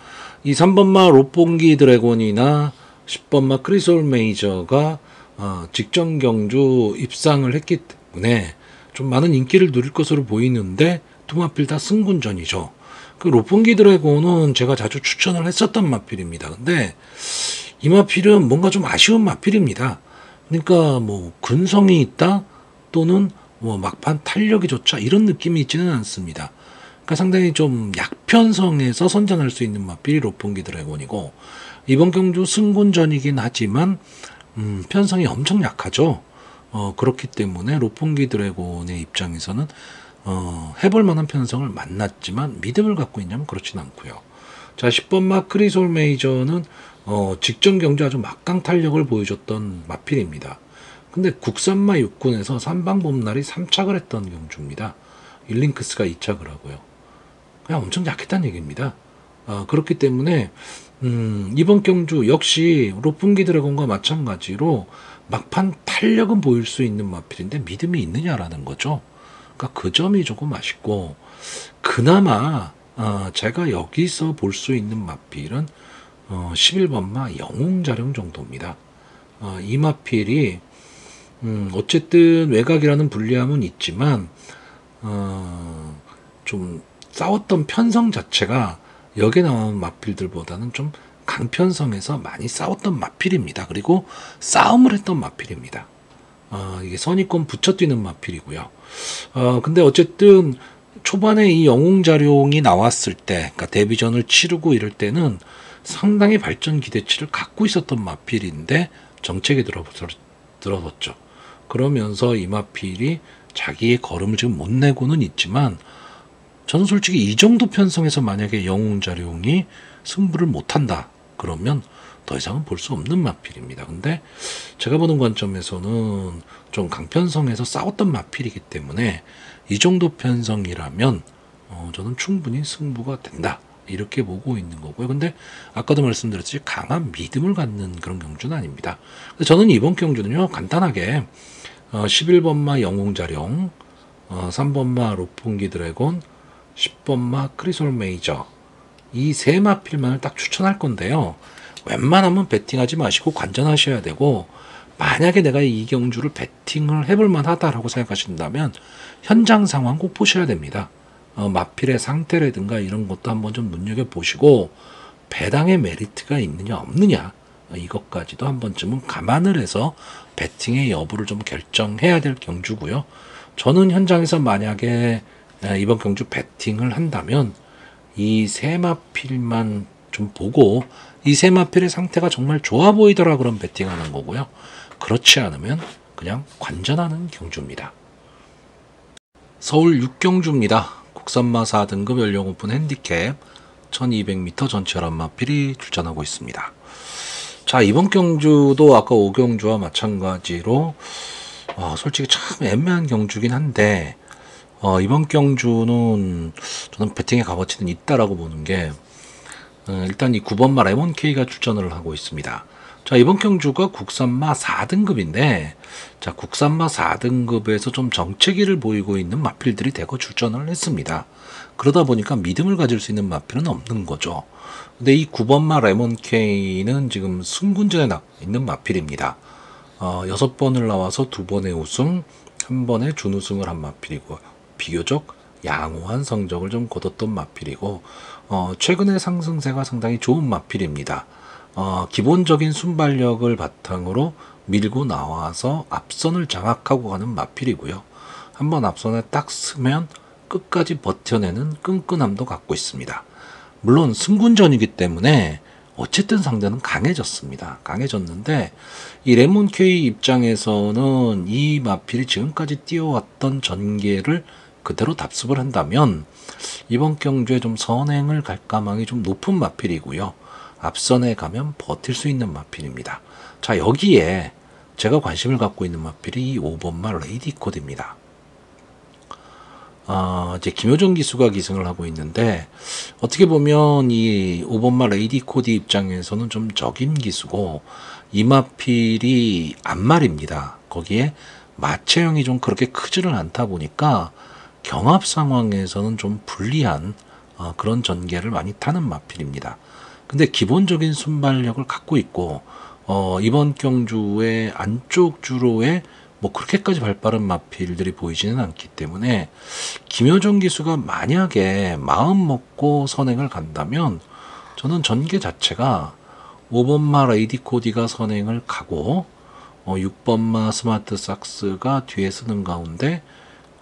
이 3번마 롯봉기 드래곤이나 10번마 크리솔 메이저가 직전 경주 입상을 했기 때문에 좀 많은 인기를 누릴 것으로 보이는데 두 마필 다 승군전이죠. 그 롯봉기 드래곤은 제가 자주 추천을 했었던 마필입니다. 근데 이 마필은 뭔가 좀 아쉬운 마필입니다. 그러니까 뭐 근성이 있다 또는 뭐 막판 탄력이 좋자 이런 느낌이 있지는 않습니다. 그러니까 상당히 좀 약편성에서 선전할 수 있는 마필이 롯봉기 드래곤이고 이번 경주 승군전이긴 하지만 편성이 엄청 약하죠. 그렇기 때문에 롯봉기 드래곤의 입장에서는 해볼 만한 편성을 만났지만 믿음을 갖고 있냐면 그렇진 않고요. 자, 10번마 크리솔 메이저는 직전 경주 아주 막강 탄력을 보여줬던 마필입니다. 근데 국산마 6군에서 삼방봄날이 3착을 했던 경주입니다. 일링크스가 2착을 하고요. 그냥 엄청 약했다는 얘기입니다. 그렇기 때문에 이번 경주 역시 롯봉기 드래곤과 마찬가지로 막판 탄력은 보일 수 있는 마필인데 믿음이 있느냐라는 거죠. 그러니까 그 점이 조금 아쉽고 그나마 제가 여기서 볼 수 있는 마필은 11번마 영웅자룡 정도입니다. 이 마필이 어쨌든 외곽이라는 불리함은 있지만 좀 싸웠던 편성 자체가 여기에 나온 마필들보다는 좀 강편성에서 많이 싸웠던 마필입니다. 그리고 싸움을 했던 마필입니다. 이게 선입권 붙여뛰는 마필이고요. 근데 어쨌든 초반에 이 영웅자룡이 나왔을 때, 그러니까 데뷔전을 치르고 이럴 때는 상당히 발전 기대치를 갖고 있었던 마필인데 정책에 들어섰죠. 그러면서 이 마필이 자기의 걸음을 지금 못 내고는 있지만, 저는 솔직히 이 정도 편성에서 만약에 영웅자룡이 승부를 못한다 그러면 더 이상은 볼 수 없는 마필입니다. 근데 제가 보는 관점에서는 좀 강편성에서 싸웠던 마필이기 때문에 이 정도 편성이라면 저는 충분히 승부가 된다 이렇게 보고 있는 거고요. 근데 아까도 말씀드렸듯이 강한 믿음을 갖는 그런 경주는 아닙니다. 저는 이번 경주는요, 간단하게 11번마 영웅자룡, 3번마 로풍기 드래곤, 10번마 크리솔 메이저, 이 세 마필만을 딱 추천할 건데요. 웬만하면 베팅하지 마시고 관전하셔야 되고, 만약에 내가 이 경주를 베팅을 해볼 만하다라고 생각하신다면 현장 상황 꼭 보셔야 됩니다. 마필의 상태라든가 이런 것도 한번 좀 눈여겨보시고, 배당의 메리트가 있느냐 없느냐 이것까지도 한 번쯤은 감안을 해서 베팅의 여부를 좀 결정해야 될 경주고요. 저는 현장에서 만약에 이번 경주 베팅을 한다면 이 세 마필만 좀 보고, 이 세 마필의 상태가 정말 좋아 보이더라 그럼 베팅하는 거고요. 그렇지 않으면 그냥 관전하는 경주입니다. 서울 6경주입니다. 국산마 4등급 연령 오픈 핸디캡 1200m 전체 혈압 마필이 출전하고 있습니다. 자, 이번 경주도 아까 5경주와 마찬가지로 솔직히 참 애매한 경주긴 한데, 이번 경주는 저는 배팅의 값어치는 있다라고 보는 게, 일단 이 9번마 레몬K가 출전을 하고 있습니다. 자, 이번 경주가 국산마 4등급인데, 자, 국산마 4등급에서 좀 정체기를 보이고 있는 마필들이 대거 출전을 했습니다. 그러다 보니까 믿음을 가질 수 있는 마필은 없는 거죠. 근데 이 9번마 레몬K는 지금 승군전에 있는 마필입니다. 6번을 나와서 2번의 우승, 1번의 준우승을 한 마필이고, 비교적 양호한 성적을 좀 거뒀던 마필이고, 최근의 상승세가 상당히 좋은 마필입니다. 기본적인 순발력을 바탕으로 밀고 나와서 앞선을 장악하고 가는 마필이고요. 한번 앞선에 딱 서면 끝까지 버텨내는 끈끈함도 갖고 있습니다. 물론 승군전이기 때문에 어쨌든 상대는 강해졌습니다. 강해졌는데 이 레몬K 입장에서는 이 마필이 지금까지 뛰어왔던 전개를 그대로 답습을 한다면 이번 경주에 좀 선행을 갈 가망이 좀 높은 마필이고요. 앞선에 가면 버틸 수 있는 마필입니다. 자, 여기에 제가 관심을 갖고 있는 마필이 5번마 레이디코드입니다. 이제 김효정 기수가 기승을 하고 있는데, 어떻게 보면 이 5번마 레이디코드 입장에서는 좀 적임 기수고, 이 마필이 앞말입니다. 거기에 마체형이 좀 그렇게 크지는 않다 보니까 경합 상황에서는 좀 불리한 그런 전개를 많이 타는 마필입니다. 근데 기본적인 순발력을 갖고 있고, 이번 경주의 안쪽 주로에 뭐 그렇게까지 발빠른 마필들이 보이지는 않기 때문에 김효정 기수가 만약에 마음 먹고 선행을 간다면 저는 전개 자체가 5번마 레이디코디가 선행을 가고 6번마 스마트 삭스가 뒤에 쓰는 가운데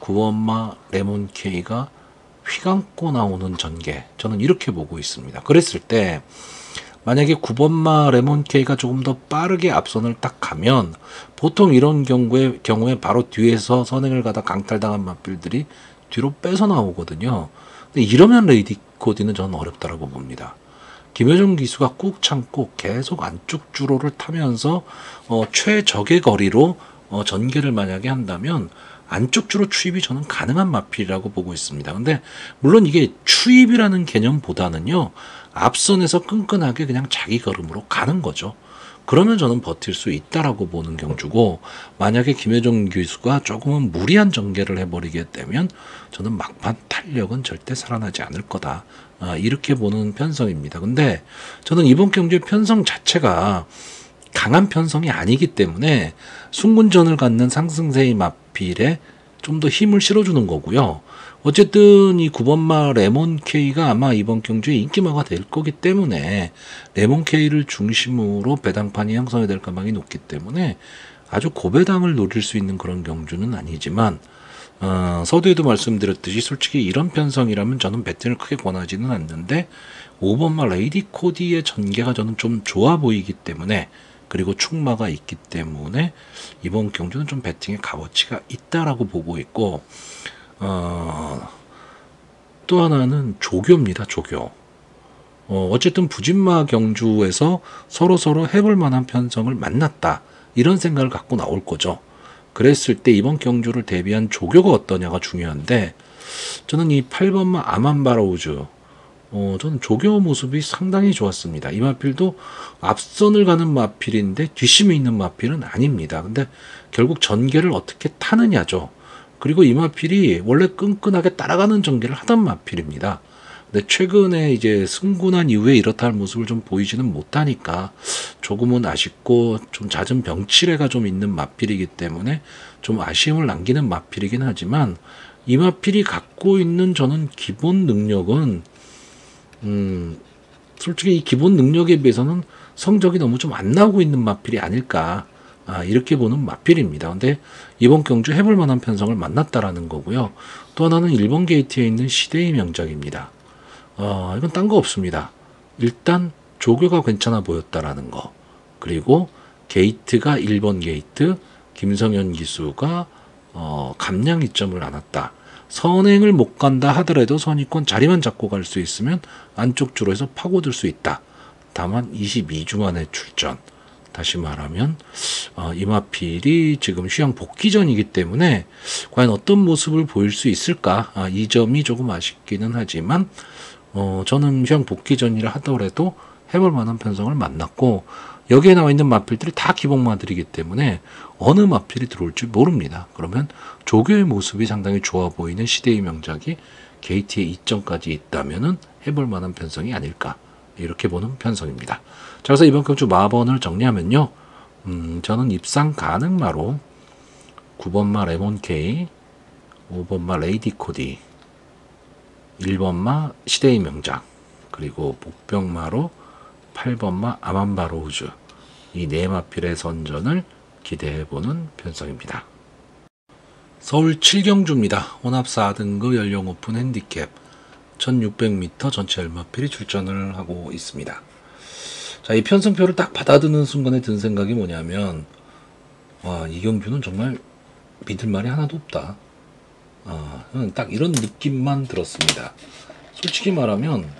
9번마 레몬K가 휘감고 나오는 전개, 저는 이렇게 보고 있습니다. 그랬을 때 만약에 9번마 레몬K가 조금 더 빠르게 앞선을 딱 가면 보통 이런 경우에 바로 뒤에서 선행을 가다 강탈당한 마필들이 뒤로 뺏어 나오거든요. 근데 이러면 레이디코디는 저는 어렵다라고 봅니다. 김효정 기수가 꾹 참고 계속 안쪽 주로를 타면서 최적의 거리로 전개를 만약에 한다면 안쪽 주로 추입이 저는 가능한 마필이라고 보고 있습니다. 근데 물론 이게 추입이라는 개념보다는요, 앞선에서 끈끈하게 그냥 자기 걸음으로 가는 거죠. 그러면 저는 버틸 수 있다라고 보는 경주고, 만약에 김효정 기수가 조금은 무리한 전개를 해버리게 되면 저는 막판 탄력은 절대 살아나지 않을 거다, 이렇게 보는 편성입니다. 근데 저는 이번 경주의 편성 자체가 강한 편성이 아니기 때문에 순군전을 갖는 상승세의 마필에 좀 더 힘을 실어주는 거고요. 어쨌든 이 9번마 레몬K가 아마 이번 경주에 인기마가 될 거기 때문에 레몬K를 중심으로 배당판이 형성이 될 가능성이 높기 때문에 아주 고배당을 노릴 수 있는 그런 경주는 아니지만 서두에도 말씀드렸듯이 솔직히 이런 편성이라면 저는 배팅을 크게 권하지는 않는데 5번마 레이디 코디의 전개가 저는 좀 좋아 보이기 때문에 그리고 축마가 있기 때문에 이번 경주는 좀 배팅의 값어치가 있다라고 보고 있고 또 하나는 조교입니다. 조교. 어쨌든 부진마 경주에서 서로 해볼 만한 편성을 만났다. 이런 생각을 갖고 나올 거죠. 그랬을 때 이번 경주를 대비한 조교가 어떠냐가 중요한데 저는 이 8번마 아만바로우즈 저는 조교 모습이 상당히 좋았습니다. 이 마필도 앞선을 가는 마필인데 뒷심이 있는 마필은 아닙니다. 근데 결국 전개를 어떻게 타느냐죠. 그리고 이 마필이 원래 끈끈하게 따라가는 전개를 하던 마필입니다. 근데 최근에 이제 승군한 이후에 이렇다 할 모습을 좀 보이지는 못하니까 조금은 아쉽고 좀 잦은 병치레가 좀 있는 마필이기 때문에 좀 아쉬움을 남기는 마필이긴 하지만 이 마필이 갖고 있는 저는 기본 능력은 솔직히 이 기본 능력에 비해서는 성적이 너무 좀 안 나오고 있는 마필이 아닐까 이렇게 보는 마필입니다. 근데 이번 경주 해볼 만한 편성을 만났다라는 거고요. 또 하나는 1번 게이트에 있는 시대의 명작입니다. 이건 딴 거 없습니다. 일단 조교가 괜찮아 보였다라는 거. 그리고 게이트가 1번 게이트, 김성현 기수가 감량 이점을 안았다. 선행을 못 간다 하더라도 선의권 자리만 잡고 갈 수 있으면 안쪽 줄에서 파고들 수 있다. 다만 22주 만에 출전. 다시 말하면 이 마필이 지금 휴양 복귀 전이기 때문에 과연 어떤 모습을 보일 수 있을까? 이 점이 조금 아쉽기는 하지만 저는 휴양 복귀 전이라 하더라도 해볼 만한 편성을 만났고 여기에 나와 있는 마필들이 다 기복마들이기 때문에 어느 마필이 들어올지 모릅니다. 그러면 조교의 모습이 상당히 좋아 보이는 시대의 명작이 게이트에 2점까지 있다면은 해볼 만한 편성이 아닐까 이렇게 보는 편성입니다. 자, 그래서 이번 경주 마번을 정리하면요. 저는 입상 가능마로 9번마 레몬K, 5번마 레이디 코디, 1번마 시대의 명작, 그리고 복병마로 8번마 아만바로우즈 이 네 마필의 선전을 기대해보는 편성입니다. 서울 7경주입니다. 혼합 4등급 연령 오픈 핸디캡 1600m 전체 열마필이 출전을 하고 있습니다. 자, 이 편성표를 딱 받아드는 순간에 든 생각이 뭐냐면 이 경주는 정말 믿을 말이 하나도 없다. 딱 이런 느낌만 들었습니다. 솔직히 말하면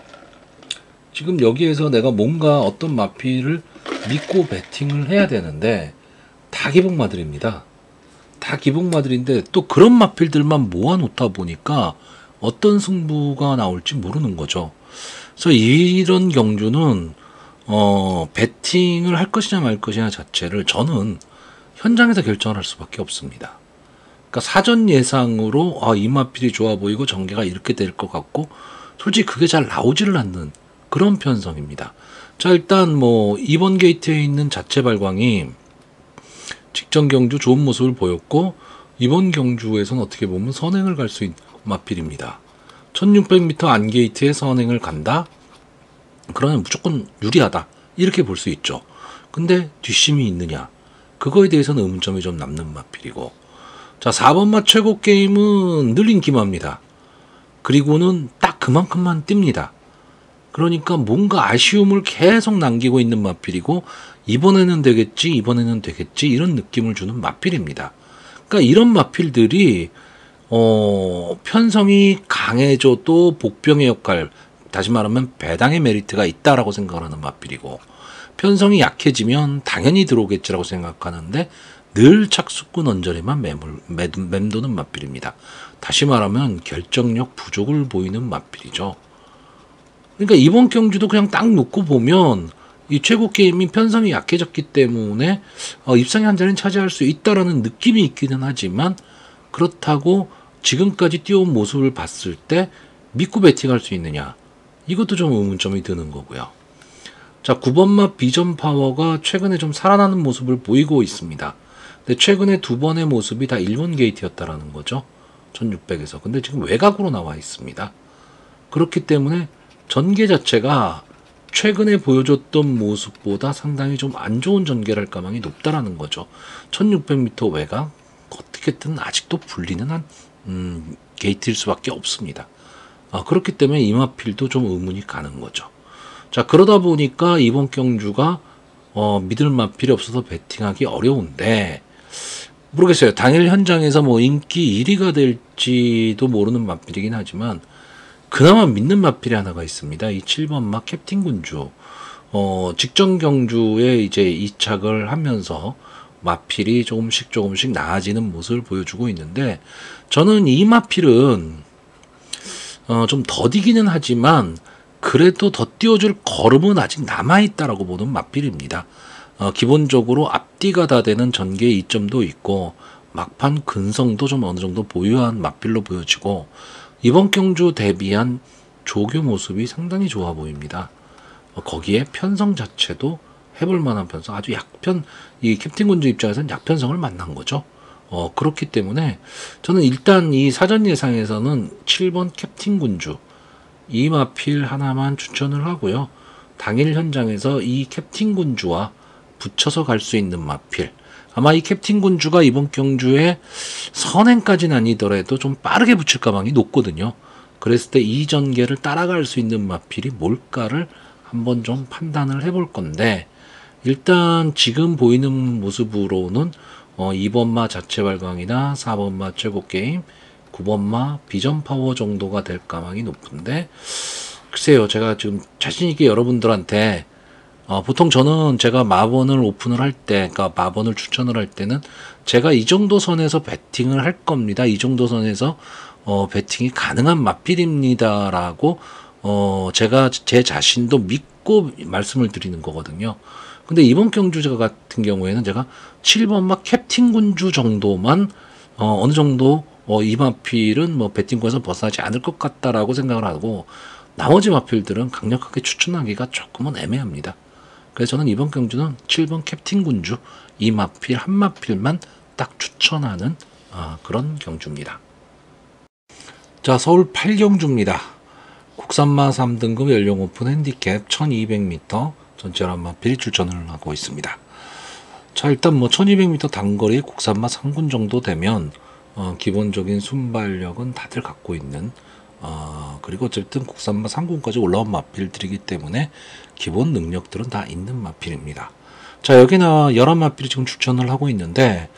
지금 여기에서 내가 뭔가 어떤 마필을 믿고 배팅을 해야 되는데 다 기복마들입니다. 다 기복마들인데 또 그런 마필들만 모아놓다 보니까 어떤 승부가 나올지 모르는 거죠. 그래서 이런 경주는 배팅을 할 것이냐 말 것이냐 자체를 저는 현장에서 결정을 할 수밖에 없습니다. 그러니까 사전 예상으로 이 마필이 좋아 보이고 전개가 이렇게 될 것 같고 솔직히 그게 잘 나오지를 않는 그런 편성입니다. 자, 일단 이번 게이트에 있는 자체 발광이 직전 경주 좋은 모습을 보였고 이번 경주에서는 어떻게 보면 선행을 갈 수 있는 마필입니다. 1600m 안 게이트에 선행을 간다? 그러면 무조건 유리하다. 이렇게 볼 수 있죠. 근데 뒷심이 있느냐? 그거에 대해서는 의문점이 좀 남는 마필이고 자, 4번마 최고 게임은 늘 인기마입니다. 그리고는 딱 그만큼만 띱니다. 그러니까 뭔가 아쉬움을 계속 남기고 있는 마필이고 이번에는 되겠지 이런 느낌을 주는 마필입니다. 그러니까 이런 마필들이 편성이 강해져도 복병의 역할 다시 말하면 배당의 메리트가 있다라고 생각을 하는 마필이고 편성이 약해지면 당연히 들어오겠지라고 생각하는데 늘 착수꾼 언저리만 맴도는 마필입니다. 다시 말하면 결정력 부족을 보이는 마필이죠. 그러니까 이번 경주도 그냥 딱 놓고 보면 이 최고 게임이 편성이 약해졌기 때문에 입상의 한 자리는 차지할 수 있다라는 느낌이 있기는 하지만 그렇다고 지금까지 뛰어온 모습을 봤을 때 믿고 배팅할 수 있느냐 이것도 좀 의문점이 드는 거고요. 자, 9번마 비전 파워가 최근에 좀 살아나는 모습을 보이고 있습니다. 근데 최근에 두 번의 모습이 다 1번 게이트였다라는 거죠. 1600에서. 근데 지금 외곽으로 나와 있습니다. 그렇기 때문에 전개 자체가 최근에 보여줬던 모습보다 상당히 좀 안 좋은 전개를 할 가망이 높다라는 거죠. 1600m 외곽 어떻게든 아직도 불리는 한 게이트일 수밖에 없습니다. 그렇기 때문에 이마필도 좀 의문이 가는 거죠. 자, 그러다 보니까 이번 경주가 믿을 마필이 없어서 베팅하기 어려운데, 모르겠어요. 당일 현장에서 뭐 인기 1위가 될지도 모르는 마필이긴 하지만 그나마 믿는 마필이 하나가 있습니다. 이 7번마 캡틴 군주. 직전 경주에 이제 이착을 하면서 마필이 조금씩 나아지는 모습을 보여주고 있는데, 저는 이 마필은 좀 더디기는 하지만 그래도 더 띄워줄 걸음은 아직 남아있다라고 보는 마필입니다. 기본적으로 앞뒤가 다 되는 전개 이점도 있고 막판 근성도 좀 어느 정도 보유한 마필로 보여지고, 이번 경주 대비한 조교 모습이 상당히 좋아 보입니다. 거기에 편성 자체도 해볼 만한 편성, 아주 약편, 이 캡틴 군주 입장에서는 약편성을 만난 거죠. 그렇기 때문에 저는 일단 이 사전 예상에서는 7번 캡틴 군주 이 마필 하나만 추천을 하고요. 당일 현장에서 이 캡틴 군주와 붙여서 갈 수 있는 마필, 아마 이 캡틴 군주가 이번 경주에 선행까지는 아니더라도 좀 빠르게 붙일 가망이 높거든요. 그랬을 때 이 전개를 따라갈 수 있는 마필이 뭘까를 한번 좀 판단을 해볼 건데, 일단 지금 보이는 모습으로는 2번마 자체 발광이나 4번마 최고게임, 9번마 비전 파워 정도가 될 가망이 높은데, 글쎄요, 제가 지금 자신있게 여러분들한테 보통 저는 제가 마번을 오픈을 할 때, 그러니까 마번을 추천을 할 때는 제가 이 정도 선에서 배팅을 할 겁니다. 이 정도 선에서 배팅이 가능한 마필입니다라고 제가 제 자신도 믿고 말씀을 드리는 거거든요. 근데 이번 경주 같은 경우에는 제가 7번마 캡틴 군주 정도만 어느 정도 이 마필은 뭐 배팅권에서 벗어나지 않을 것 같다라고 생각을 하고, 나머지 마필들은 강력하게 추천하기가 조금은 애매합니다. 그래서 저는 이번 경주는 7번 캡틴 군주 이 마필 한 마필만 딱 추천하는 그런 경주입니다. 자, 서울 8경주입니다. 국산마 3등급 연령 오픈 핸디캡 1200m 전체 11마필 추천을 하고 있습니다. 자, 일단 뭐 1200m 단거리 국산마 3군 정도 되면 기본적인 순발력은 다들 갖고 있는, 그리고 어쨌든 국산마 3군까지 올라온 마필들이기 때문에 기본 능력들은 다 있는 마필입니다. 자, 여기나 11마필이 지금 추천을 하고 있는데,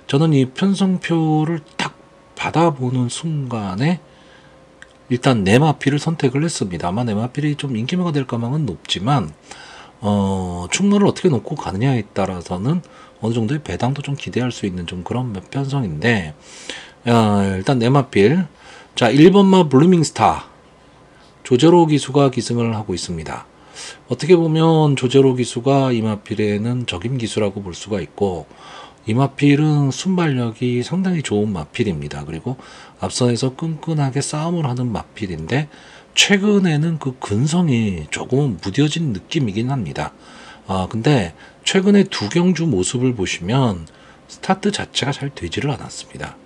저는 이 편성표를 딱 받아보는 순간에 일단 네 마필을 선택을 했습니다. 아마 네 마필이 좀 인기마가 될 가망은 높지만 충무를 어떻게 놓고 가느냐에 따라서는 어느 정도의 배당도 좀 기대할 수 있는 좀 그런 편성인데, 일단 네 마필. 자, 1번마 블루밍스타 조제로 기수가 기승을 하고 있습니다. 어떻게 보면 조제로 기수가 이 마필에는 적임 기수라고 볼 수가 있고, 이 마필은 순발력이 상당히 좋은 마필입니다. 그리고 앞선에서 끈끈하게 싸움을 하는 마필인데, 최근에는 그 근성이 조금은 무뎌진 느낌이긴 합니다. 근데 최근에 두 경주 모습을 보시면 스타트 자체가 잘 되지를 않았습니다.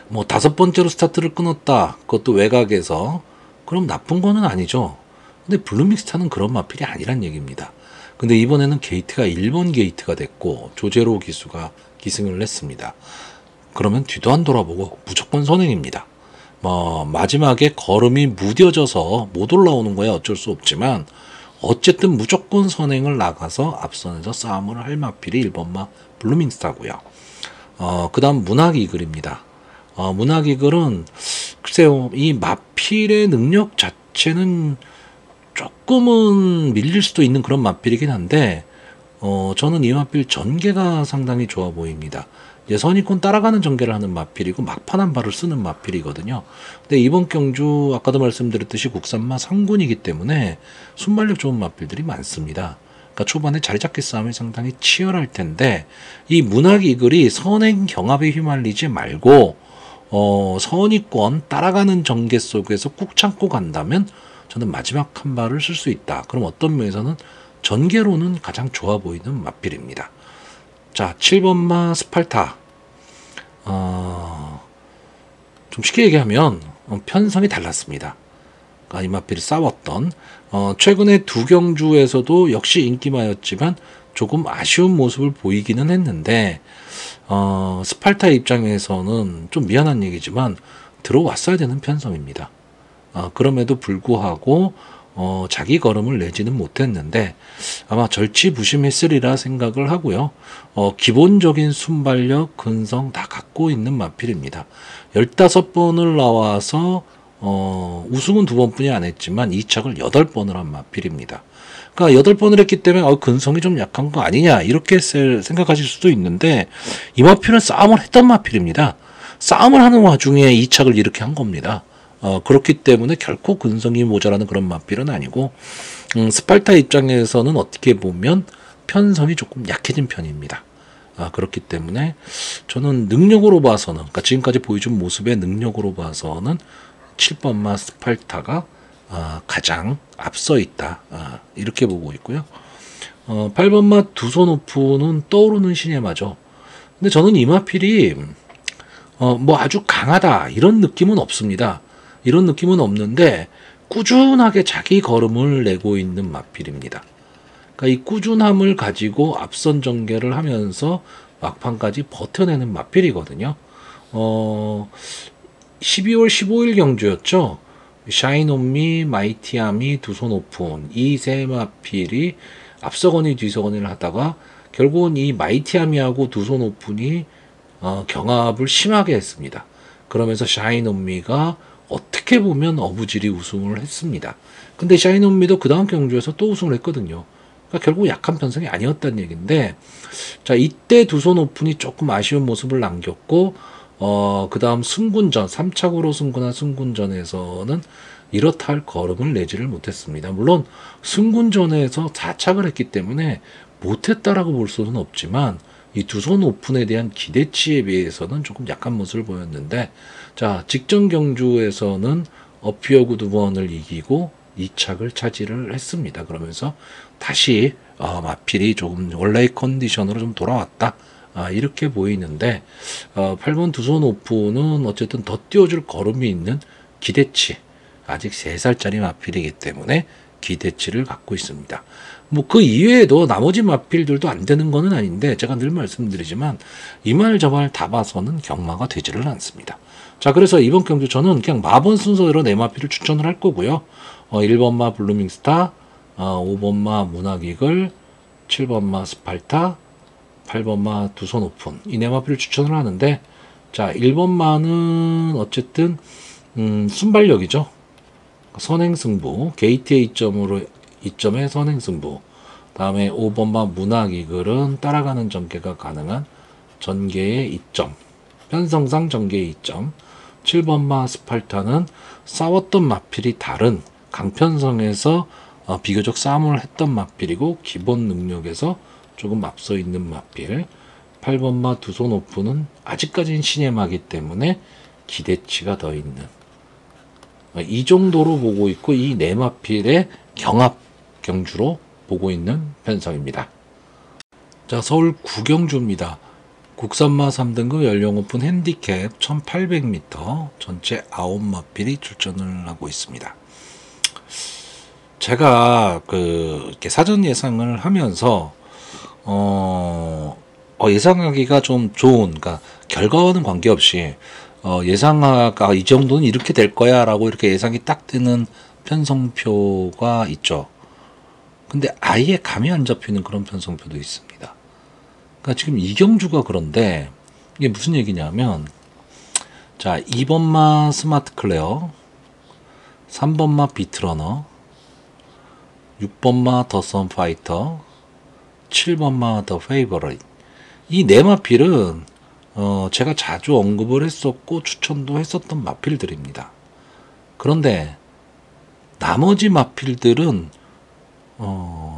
뭐 5번째로 스타트를 끊었다, 그것도 외곽에서, 그럼 나쁜 거는 아니죠. 근데 블루밍스타는 그런 마필이 아니란 얘기입니다. 근데 이번에는 게이트가 1번 게이트가 됐고 조제로 기수가 기승을 했습니다. 그러면 뒤도 안 돌아보고 무조건 선행입니다. 뭐 마지막에 걸음이 무뎌져서 못 올라오는 거야 어쩔 수 없지만, 어쨌든 무조건 선행을 나가서 앞선에서 싸움을 할 마필이 1번마 블루밍스타고요. 그 다음 문학 이글입니다. 문학 이글은 글쎄요, 이 마필의 능력 자체는 조금은 밀릴 수도 있는 그런 마필이긴 한데, 저는 이 마필 전개가 상당히 좋아 보입니다. 이제 선입권 따라가는 전개를 하는 마필이고 막판 한 발을 쓰는 마필이거든요. 근데 이번 경주 아까도 말씀드렸듯이 국산마 3군이기 때문에 순발력 좋은 마필들이 많습니다. 그러니까 초반에 자리잡기 싸움이 상당히 치열할 텐데, 이 문학 이글이 선행 경합에 휘말리지 말고 선입권 따라가는 전개 속에서 꾹 참고 간다면 저는 마지막 한 발을 쓸 수 있다. 그럼 어떤 면에서는 전개로는 가장 좋아 보이는 마필입니다. 자, 7번마 스팔타. 좀 쉽게 얘기하면 편성이 달랐습니다. 그러니까 이 마필이 싸웠던 최근에 두 경주에서도 역시 인기마였지만 조금 아쉬운 모습을 보이기는 했는데 스팔타 입장에서는 좀 미안한 얘기지만 들어왔어야 되는 편성입니다. 그럼에도 불구하고 자기 걸음을 내지는 못했는데 아마 절치부심했으리라 생각을 하고요. 기본적인 순발력, 근성 다 갖고 있는 마필입니다. 15번을 나와서 우승은 2번뿐이 안 했지만 2착을 8번을 한 마필입니다. 그러니까 8번을 했기 때문에 근성이 좀 약한 거 아니냐 이렇게 생각하실 수도 있는데 이 마필은 싸움을 했던 마필입니다. 싸움을 하는 와중에 2착을 이렇게 한 겁니다. 그렇기 때문에 결코 근성이 모자라는 그런 마필은 아니고 스팔타 입장에서는 어떻게 보면 편성이 조금 약해진 편입니다. 그렇기 때문에 저는 능력으로 봐서는 그러니까 지금까지 보여준 모습의 능력으로 봐서는 7번마 스팔타가 가장 앞서 있다. 이렇게 보고 있고요. 8번마 두손 오프는 떠오르는 시네마죠. 근데 저는 이 마필이 뭐 아주 강하다 이런 느낌은 없습니다. 이런 느낌은 없는데 꾸준하게 자기 걸음을 내고 있는 마필입니다. 그러니까 이 꾸준함을 가지고 앞선 전개를 하면서 막판까지 버텨내는 마필이거든요. 12월 15일 경주였죠. 샤인온미, 마이티아미, 두손 오픈 이 세 마필이 앞서거니 뒤서거니를 하다가 결국은 이 마이티아미하고 두손 오픈이 경합을 심하게 했습니다. 그러면서 샤인온미가 어떻게 보면 어부질이 우승을 했습니다. 근데 샤인온미도 그 다음 경주에서 또 우승을 했거든요. 그러니까 결국 약한 편성이 아니었다는 얘기인데, 자, 이때 두손 오픈이 조금 아쉬운 모습을 남겼고, 그 다음 승군전, 3착으로 승군한 승군전에서는 이렇다 할 걸음을 내지를 못했습니다. 물론, 승군전에서 4착을 했기 때문에 못했다라고 볼 수는 없지만, 이 두손 오픈에 대한 기대치에 비해서는 조금 약한 모습을 보였는데, 자, 직전 경주에서는 어피어구 2번을 이기고 2착을 차지를 했습니다. 그러면서 다시 마필이 조금 원래의 컨디션으로 좀 돌아왔다. 이렇게 보이는데 8번 두손 오픈은 어쨌든 더 띄워줄 걸음이 있는 기대치, 아직 3살짜리 마필이기 때문에 기대치를 갖고 있습니다. 뭐 그 이외에도 나머지 마필들도 안 되는 거는 아닌데 제가 늘 말씀드리지만 이 말 저 말 다 봐서는 경마가 되지를 않습니다. 자, 그래서 이번 경주 저는 그냥 마번 순서대로 네 마필을 추천을 할 거고요. 1번마 블루밍스타, 5번마 문학이글, 7번마 스팔타, 8번마 두손 오픈 이 네 마필을 추천을 하는데, 자, 1번마는 어쨌든 순발력이죠. 선행승부, 게이트의 이점의 선행승부. 다음에 5번마 문학이글은 따라가는 전개가 가능한 전개의 이점, 편성상 전개의 이점. 7번마 스팔타는 싸웠던 마필이 다른 강편성에서 비교적 싸움을 했던 마필이고 기본 능력에서 조금 앞서 있는 마필. 8번마 두손 오픈은 아직까지는 시네마기 때문에 기대치가 더 있는, 이 정도로 보고 있고 이 네 마필의 경합 경주로 보고 있는 편성입니다. 자, 서울 구경주입니다. 국산마 3등급 연령 오픈 핸디캡 1800m 전체 9마필이 출전을 하고 있습니다. 제가 이렇게 사전 예상을 하면서 예상하기가 좀 좋은, 그러니까 결과와는 관계없이 예상하가 이 정도는 이렇게 될 거야 라고 이렇게 예상이 딱 뜨는 편성표가 있죠. 근데 아예 감이 안 잡히는 그런 편성표도 있습니다. 그러니까 지금 이경주가 그런데 이게 무슨 얘기냐면, 자, 2번마 스마트 클레어, 3번마 비트러너, 6번마 더 선파이터, 7번마 더 페이버릿. 이 네 마필은 제가 자주 언급을 했었고 추천도 했었던 마필들입니다. 그런데 나머지 마필들은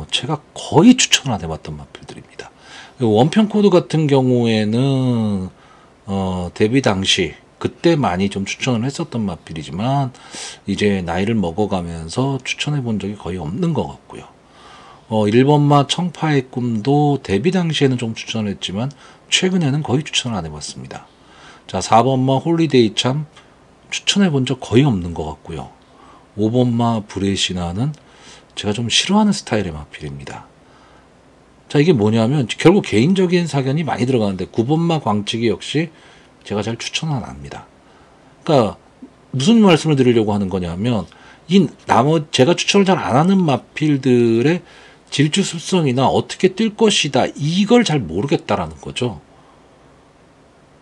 제가 거의 추천을 안 해봤던 마필들입니다. 원편 코드 같은 경우에는 데뷔 당시 그때 많이 좀 추천을 했었던 마필이지만 이제 나이를 먹어가면서 추천해 본 적이 거의 없는 것 같고요. 1번마 청파의 꿈도 데뷔 당시에는 좀 추천을 했지만 최근에는 거의 추천을 안 해봤습니다. 자, 4번마 홀리데이 참 추천해 본 적 거의 없는 것 같고요. 5번마 브레시나는 제가 좀 싫어하는 스타일의 마필입니다. 자, 이게 뭐냐면 결국 개인적인 사견이 많이 들어가는데 9번마 광치기 역시 제가 잘 추천은 안 합니다. 그러니까 무슨 말씀을 드리려고 하는 거냐면 제가 추천을 잘 안 하는 마필들의 질주 습성이나 어떻게 뛸 것이다 이걸 잘 모르겠다라는 거죠.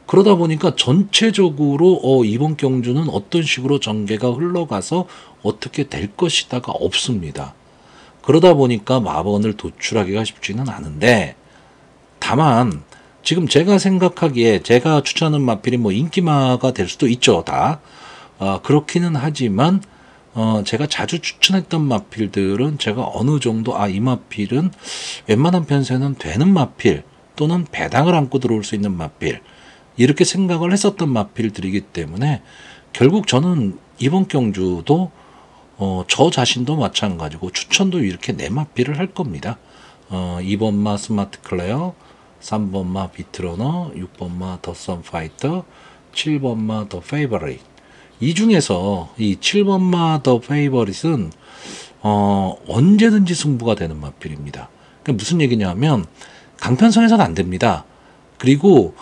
그러다 보니까 전체적으로 이번 경주는 어떤 식으로 전개가 흘러가서 어떻게 될 것이다가 없습니다. 그러다 보니까 마번을 도출하기가 쉽지는 않은데, 다만 지금 제가 생각하기에 제가 추천하는 마필이 뭐 인기마가 될 수도 있죠. 다 그렇기는 하지만 제가 자주 추천했던 마필들은 제가 어느 정도 이 마필은 웬만한 편세는 되는 마필 또는 배당을 안고 들어올 수 있는 마필 이렇게 생각을 했었던 마필들이기 때문에 결국 저는 이번 경주도 저 자신도 마찬가지고 추천도 이렇게 네 마필을 할 겁니다. 2번마 스마트 클레어, 3번마 비트러너, 6번마 더 썬파이터, 7번마 더 페이버릿. 이 중에서 이 7번마 더 페이버릿은 언제든지 승부가 되는 마필입니다. 그러니까 무슨 얘기냐면 강편성에서는 안 됩니다. 그리고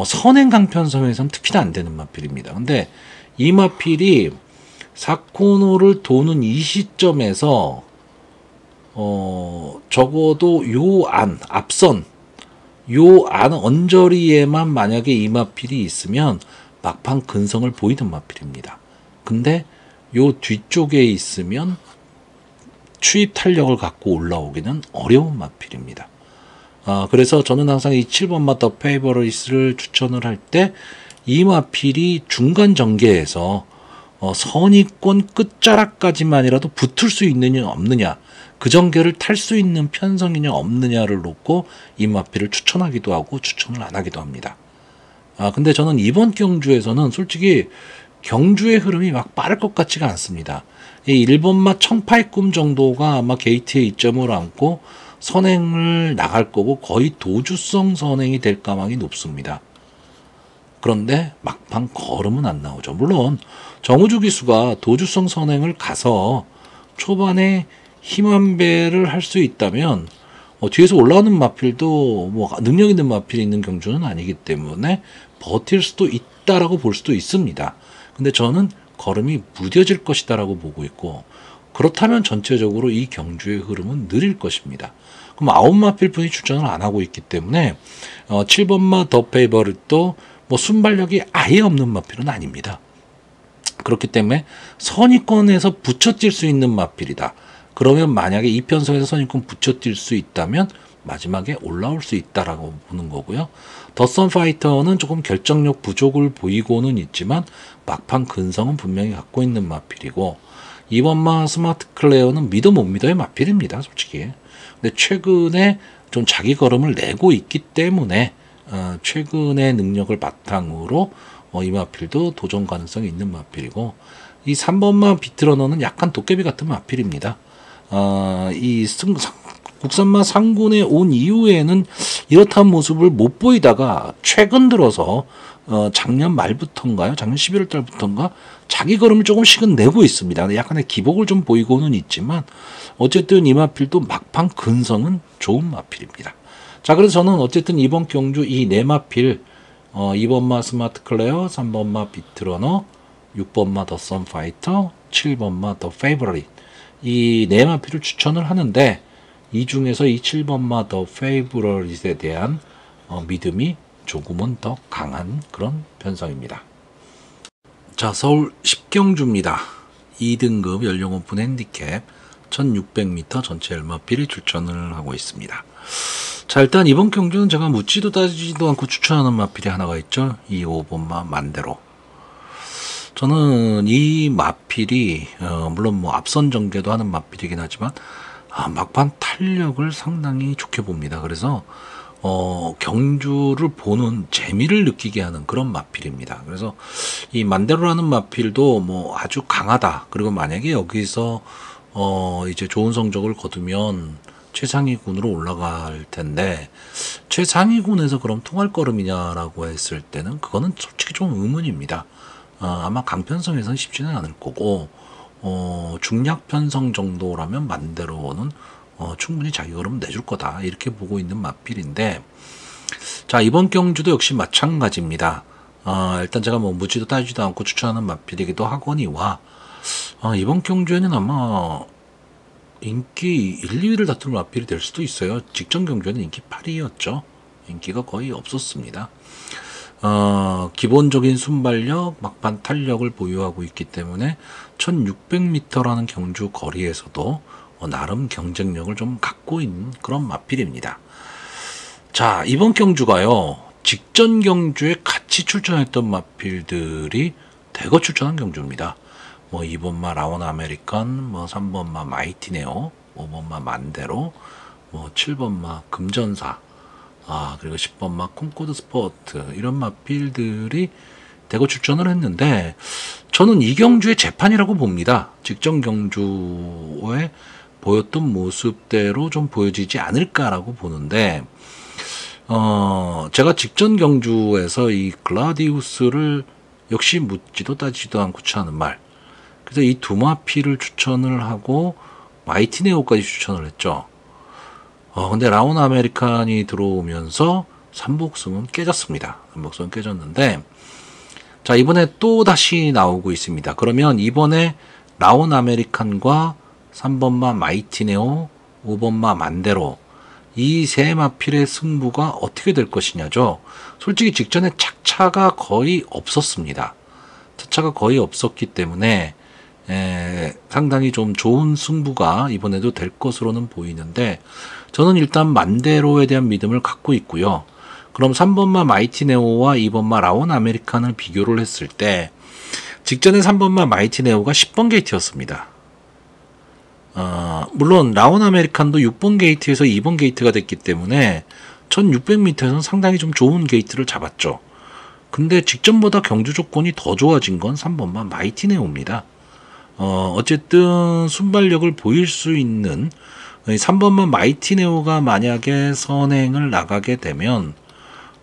선행 강편성에서는 특히나 안 되는 마필입니다. 근데 이 마필이 4코너를 도는 이 시점에서 적어도 앞선 요 안 언저리에만 만약에 이 마필이 있으면 막판 근성을 보이는 마필입니다. 근데 요 뒤쪽에 있으면 추입 탄력을 갖고 올라오기는 어려운 마필입니다. 그래서 저는 항상 이 7번마 더 페이버리스를 추천을 할 때 이 마필이 중간 전개에서 선의권 끝자락까지만이라도 붙을 수 있느냐 없느냐, 그 전개를 탈 수 있는 편성이냐 없느냐를 놓고 이 마필을 추천하기도 하고 추천을 안 하기도 합니다. 근데 저는 이번 경주에서는 솔직히 경주의 흐름이 막 빠를 것 같지가 않습니다. 이 1번마 청파의 꿈 정도가 아마 게이트에 이점을 안고 선행을 나갈 거고 거의 도주성 선행이 될 가망이 높습니다. 그런데 막판 걸음은 안 나오죠. 물론 정우주 기수가 도주성 선행을 가서 초반에 힘한 배를 할 수 있다면 뒤에서 올라오는 마필도 뭐 능력 있는 마필이 있는 경주는 아니기 때문에 버틸 수도 있다라고 볼 수도 있습니다. 근데 저는 걸음이 무뎌질 것이다라고 보고 있고, 그렇다면 전체적으로 이 경주의 흐름은 느릴 것입니다. 그럼 9마필 분이 추천을 안 하고 있기 때문에 7번마 더 페이버릿도 뭐 순발력이 아예 없는 마필은 아닙니다. 그렇기 때문에 선의권에서 붙여뛸 수 있는 마필이다. 그러면 만약에 이 편성에서 선의권 붙여뛸 수 있다면 마지막에 올라올 수 있다라고 보는 거고요. 더 썬파이터는 조금 결정력 부족을 보이고는 있지만 막판 근성은 분명히 갖고 있는 마필이고, 2번마 스마트 클레어는 믿어 못 믿어의 마필입니다, 솔직히. 근데 최근에 좀 자기 걸음을 내고 있기 때문에 최근의 능력을 바탕으로 이 마필도 도전 가능성이 있는 마필이고, 이 3번마 비트러너는 약간 도깨비 같은 마필입니다. 국산마 상군에 온 이후에는 이렇다는 모습을 못 보이다가 최근 들어서 작년 말부터인가요? 작년 11월 달부터인가? 자기 걸음을 조금씩은 내고 있습니다. 약간의 기복을 좀 보이고는 있지만 어쨌든 이 마필도 막판 근성은 좋은 마필입니다. 자, 그래서 저는 어쨌든 이번 경주 이 네 마필 2번마 스마트 클레어, 3번마 비트러너, 6번마 더 썬파이터, 7번마 더 페이버릿, 이 네 마필을 추천을 하는데, 이 중에서 이 7번마 더 페이버릿에 대한 믿음이 조금은 더 강한 그런 편성입니다. 자, 서울 10경주입니다. 2등급 연령 오픈 핸디캡 1600m 전체 열마필이 추천을 하고 있습니다. 자, 일단 이번 경주는 제가 묻지도 따지지도 않고 추천하는 마필이 하나가 있죠. 이 5번마 만대로. 저는 이 마필이 물론 뭐 앞선 전개도 하는 마필이긴 하지만 막판 탄력을 상당히 좋게 봅니다. 그래서 경주를 보는 재미를 느끼게 하는 그런 마필입니다. 그래서 이 만데로라는 마필도 뭐 아주 강하다. 그리고 만약에 여기서 이제 좋은 성적을 거두면 최상위군으로 올라갈 텐데, 최상위군에서 그럼 통할 걸음이냐라고 했을 때는 그거는 솔직히 좀 의문입니다. 아마 강편성에서는 쉽지는 않을 거고, 중략 편성 정도라면 만데로는 충분히 자기 걸음 내줄 거다, 이렇게 보고 있는 마필인데, 자, 이번 경주도 역시 마찬가지입니다. 일단 제가 뭐 묻지도 따지도 않고 추천하는 마필이기도 하거니와, 이번 경주에는 아마 인기 1, 2위를 다투는 마필이 될 수도 있어요. 직전 경주에는 인기 8위였죠. 인기가 거의 없었습니다. 기본적인 순발력, 막판 탄력을 보유하고 있기 때문에 1600m라는 경주 거리에서도 나름 경쟁력을 좀 갖고 있는 그런 마필입니다. 자, 이번 경주가요, 직전 경주에 같이 출전했던 마필들이 대거 출전한 경주입니다. 뭐 2번마 라온 아메리칸, 뭐 3번마 마이티네오, 5번마 만데로, 뭐 7번마 금전사, 그리고 10번마 콩코드 스포트, 이런 마필들이 대거 출전을 했는데, 저는 이 경주의 재판이라고 봅니다. 직전 경주에 보였던 모습대로 좀 보여지지 않을까라고 보는데, 제가 직전 경주에서 이 글라디우스를 역시 묻지도 따지지도 않고 추천하는 말, 그래서 이 두 마필을 추천을 하고 마이티네오까지 추천을 했죠. 근데 라온 아메리칸이 들어오면서 삼복승은 깨졌습니다. 삼복승은 깨졌는데, 자, 이번에 또 다시 나오고 있습니다. 그러면 이번에 라온 아메리칸과 3번마 마이티네오, 5번마 만데로, 이 세 마필의 승부가 어떻게 될 것이냐죠. 솔직히 직전에 착차가 거의 없었습니다. 착차가 거의 없었기 때문에 상당히 좀 좋은 승부가 이번에도 될 것으로는 보이는데, 저는 일단 만데로에 대한 믿음을 갖고 있고요. 그럼 3번마 마이티네오와 2번마 라온 아메리칸을 비교를 했을 때, 직전에 3번마 마이티네오가 10번 게이트였습니다. 물론 라온 아메리칸도 6번 게이트에서 2번 게이트가 됐기 때문에 1600m에서는 상당히 좀 좋은 게이트를 잡았죠. 근데 직전보다 경주 조건이 더 좋아진 건 3번마 마이티네오입니다. 어쨌든 순발력을 보일 수 있는 3번만 마이티네오가 만약에 선행을 나가게 되면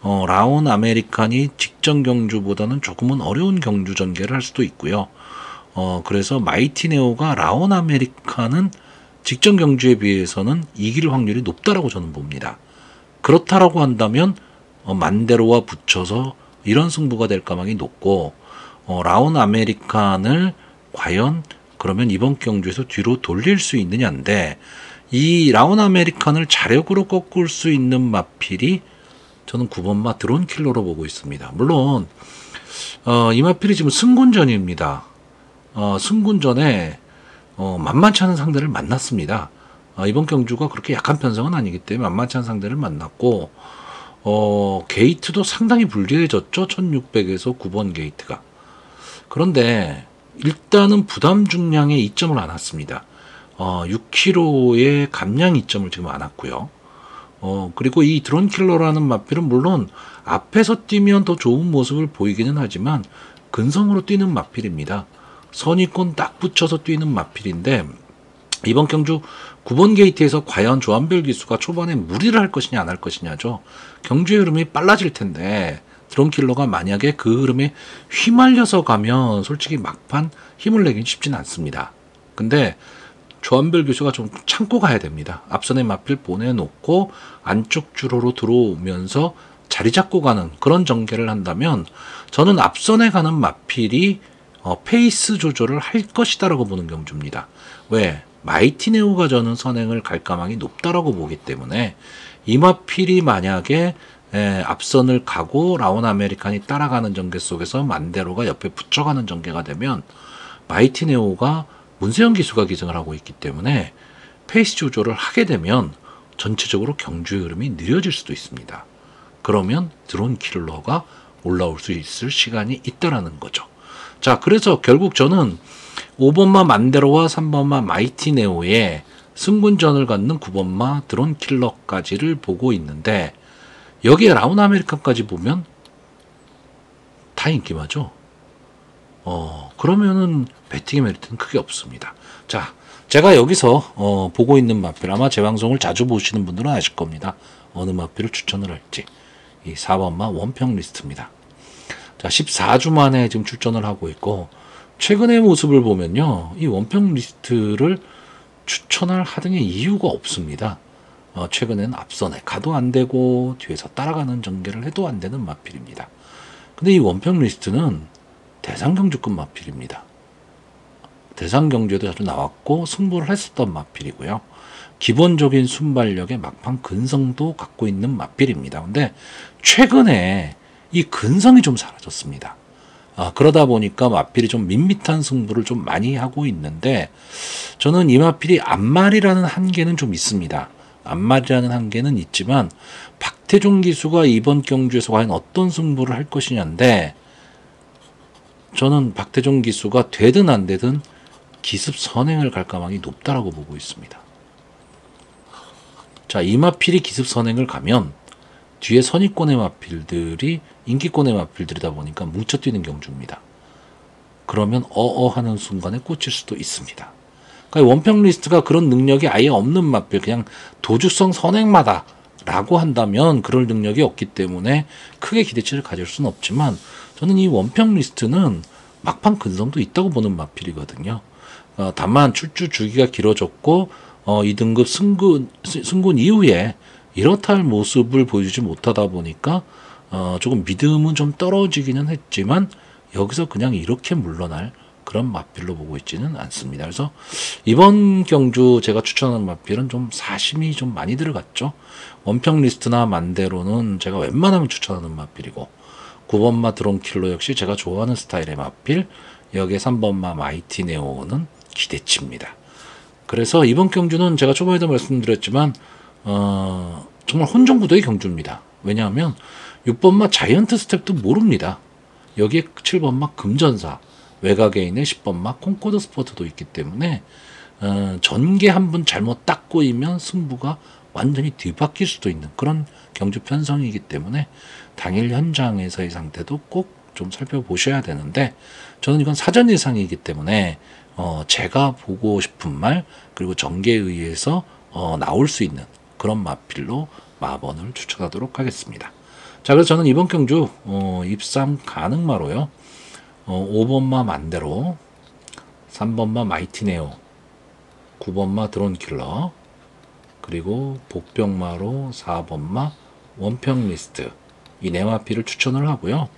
라온 아메리칸이 직전 경주보다는 조금은 어려운 경주 전개를 할 수도 있고요. 그래서 마이티네오가 라온 아메리칸은 직전 경주에 비해서는 이길 확률이 높다라고 저는 봅니다. 그렇다라고 한다면 만데로와 붙여서 이런 승부가 될 가망이 높고, 라온 아메리칸을 과연 그러면 이번 경주에서 뒤로 돌릴 수 있느냐인데, 이 라온 아메리칸을 자력으로 꺾을 수 있는 마필이 저는 9번마 드론킬러로 보고 있습니다. 물론 이 마필이 지금 승군전입니다. 승군전에 만만치 않은 상대를 만났습니다. 이번 경주가 그렇게 약한 편성은 아니기 때문에 만만치 않은 상대를 만났고, 게이트도 상당히 불리해졌죠. 1600에서 9번 게이트가. 그런데 일단은 부담 중량에 이점을 안 왔습니다. 6kg의 감량 이점을 지금 안 왔고요. 그리고 이 드론킬러라는 마필은 물론 앞에서 뛰면 더 좋은 모습을 보이기는 하지만 근성으로 뛰는 마필입니다. 선입권 딱 붙여서 뛰는 마필인데, 이번 경주 9번 게이트에서 과연 조한별 기수가 초반에 무리를 할 것이냐 안 할 것이냐죠. 경주의 흐름이 빨라질 텐데 드론킬러가 만약에 그 흐름에 휘말려서 가면 솔직히 막판 힘을 내긴 쉽지는 않습니다. 근데 조한별 교수가 좀 참고 가야 됩니다. 앞선의 마필 보내놓고 안쪽 주로로 들어오면서 자리 잡고 가는 그런 전개를 한다면, 저는 앞선에 가는 마필이 페이스 조절을 할 것이다라고 보는 경주입니다. 왜? 마이티네오가 저는 선행을 갈 가망이 높다라고 보기 때문에, 이 마필이 만약에 앞선을 가고 라온 아메리칸이 따라가는 전개 속에서 만데로가 옆에 붙여가는 전개가 되면, 마이티네오가 문세영 기수가 기승을 하고 있기 때문에 페이스 조절을 하게 되면 전체적으로 경주의 흐름이 느려질 수도 있습니다. 그러면 드론킬러가 올라올 수 있을 시간이 있다라는 거죠. 자, 그래서 결국 저는 5번마 만데로와 3번마 마이티네오의 승군전을 갖는 9번마 드론킬러까지를 보고 있는데, 여기에 라운 아메리칸까지 보면 다 인기마죠. 그러면은 배팅의 메리트는 크게 없습니다. 자, 제가 여기서 보고 있는 마필, 아마 제 방송을 자주 보시는 분들은 아실 겁니다. 어느 마필을 추천을 할지. 이 4번마 원평 리스트입니다. 자, 14주 만에 지금 출전을 하고 있고, 최근의 모습을 보면요, 이 원평 리스트를 추천할 하등의 이유가 없습니다. 최근에는 앞선에 가도 안 되고 뒤에서 따라가는 전개를 해도 안 되는 마필입니다. 근데 이 원평 리스트는 대상경주급 마필입니다. 대상경주에도 자주 나왔고 승부를 했었던 마필이고요. 기본적인 순발력의 막판 근성도 갖고 있는 마필입니다. 근데 최근에 이 근성이 좀 사라졌습니다. 그러다 보니까 마필이 좀 밋밋한 승부를 좀 많이 하고 있는데, 저는 이 마필이 앞말이라는 한계는 좀 있습니다. 앞말이라는 한계는 있지만 박태종 기수가 이번 경주에서 과연 어떤 승부를 할 것이냐인데, 저는 박태종 기수가 되든 안 되든 기습 선행을 갈 가망이 높다라고 보고 있습니다. 자, 이 마필이 기습 선행을 가면 뒤에 선의권의 마필들이 인기권의 마필들이다 보니까 뭉쳐뛰는 경주입니다. 그러면 하는 순간에 꽂힐 수도 있습니다. 그러니까 원평 리스트가 그런 능력이 아예 없는 마필, 그냥 도주성 선행마다 라고 한다면 그럴 능력이 없기 때문에 크게 기대치를 가질 수는 없지만, 저는 이 원평 리스트는 막판 근성도 있다고 보는 마필이거든요. 다만 출주 주기가 길어졌고 2등급 승군 이후에 이렇다 할 모습을 보여주지 못하다 보니까 조금 믿음은 좀 떨어지기는 했지만, 여기서 그냥 이렇게 물러날 그런 마필로 보고 있지는 않습니다. 그래서 이번 경주 제가 추천하는 마필은 좀 사심이 좀 많이 들어갔죠. 원평 리스트나 만대로는 제가 웬만하면 추천하는 마필이고, 9번마 드론킬러 역시 제가 좋아하는 스타일의 마필, 여기에 3번마 마이티 네오는 기대치입니다. 그래서 이번 경주는 제가 초반에도 말씀드렸지만 정말 혼종구도의 경주입니다. 왜냐하면 6번마 자이언트 스텝도 모릅니다. 여기에 7번마 금전사, 외곽에 있는 10번마 콩코드 스포트도 있기 때문에 전개 한 번 잘못 딱 꼬이면 승부가 완전히 뒤바뀔 수도 있는 그런 경주 편성이기 때문에 당일 현장에서의 상태도 꼭 좀 살펴보셔야 되는데, 저는 이건 사전 예상이기 때문에 제가 보고 싶은 말, 그리고 전개에 의해서 나올 수 있는 그런 마필로 마번을 추천하도록 하겠습니다. 자, 그래서 저는 이번 경주 입삼 가능마로요, 5번마 만대로, 3번마 마이티네오, 9번마 드론킬러, 그리고 복병마로 4번마 원평리스트, 이 네 마필을 추천을 하고요.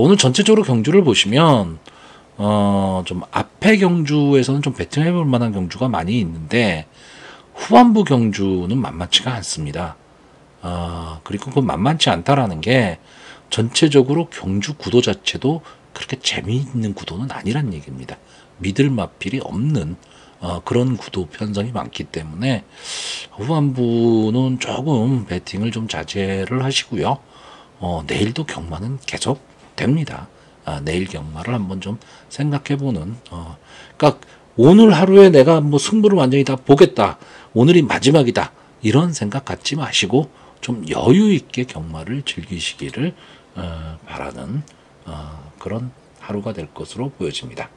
오늘 전체적으로 경주를 보시면 좀 앞에 경주에서는 좀 배팅해볼 만한 경주가 많이 있는데, 후반부 경주는 만만치가 않습니다. 그리고 그 만만치 않다라는 게 전체적으로 경주 구도 자체도 그렇게 재미있는 구도는 아니란 얘기입니다. 믿을 마필이 없는 그런 구도 편성이 많기 때문에 후반부는 조금 배팅을 좀 자제를 하시고요. 내일도 경마는 계속 됩니다. 내일 경마를 한번 좀 생각해보는, 그러니까 오늘 하루에 내가 뭐 승부를 완전히 다 보겠다, 오늘이 마지막이다, 이런 생각 갖지 마시고 좀 여유 있게 경마를 즐기시기를 바라는 그런 하루가 될 것으로 보여집니다.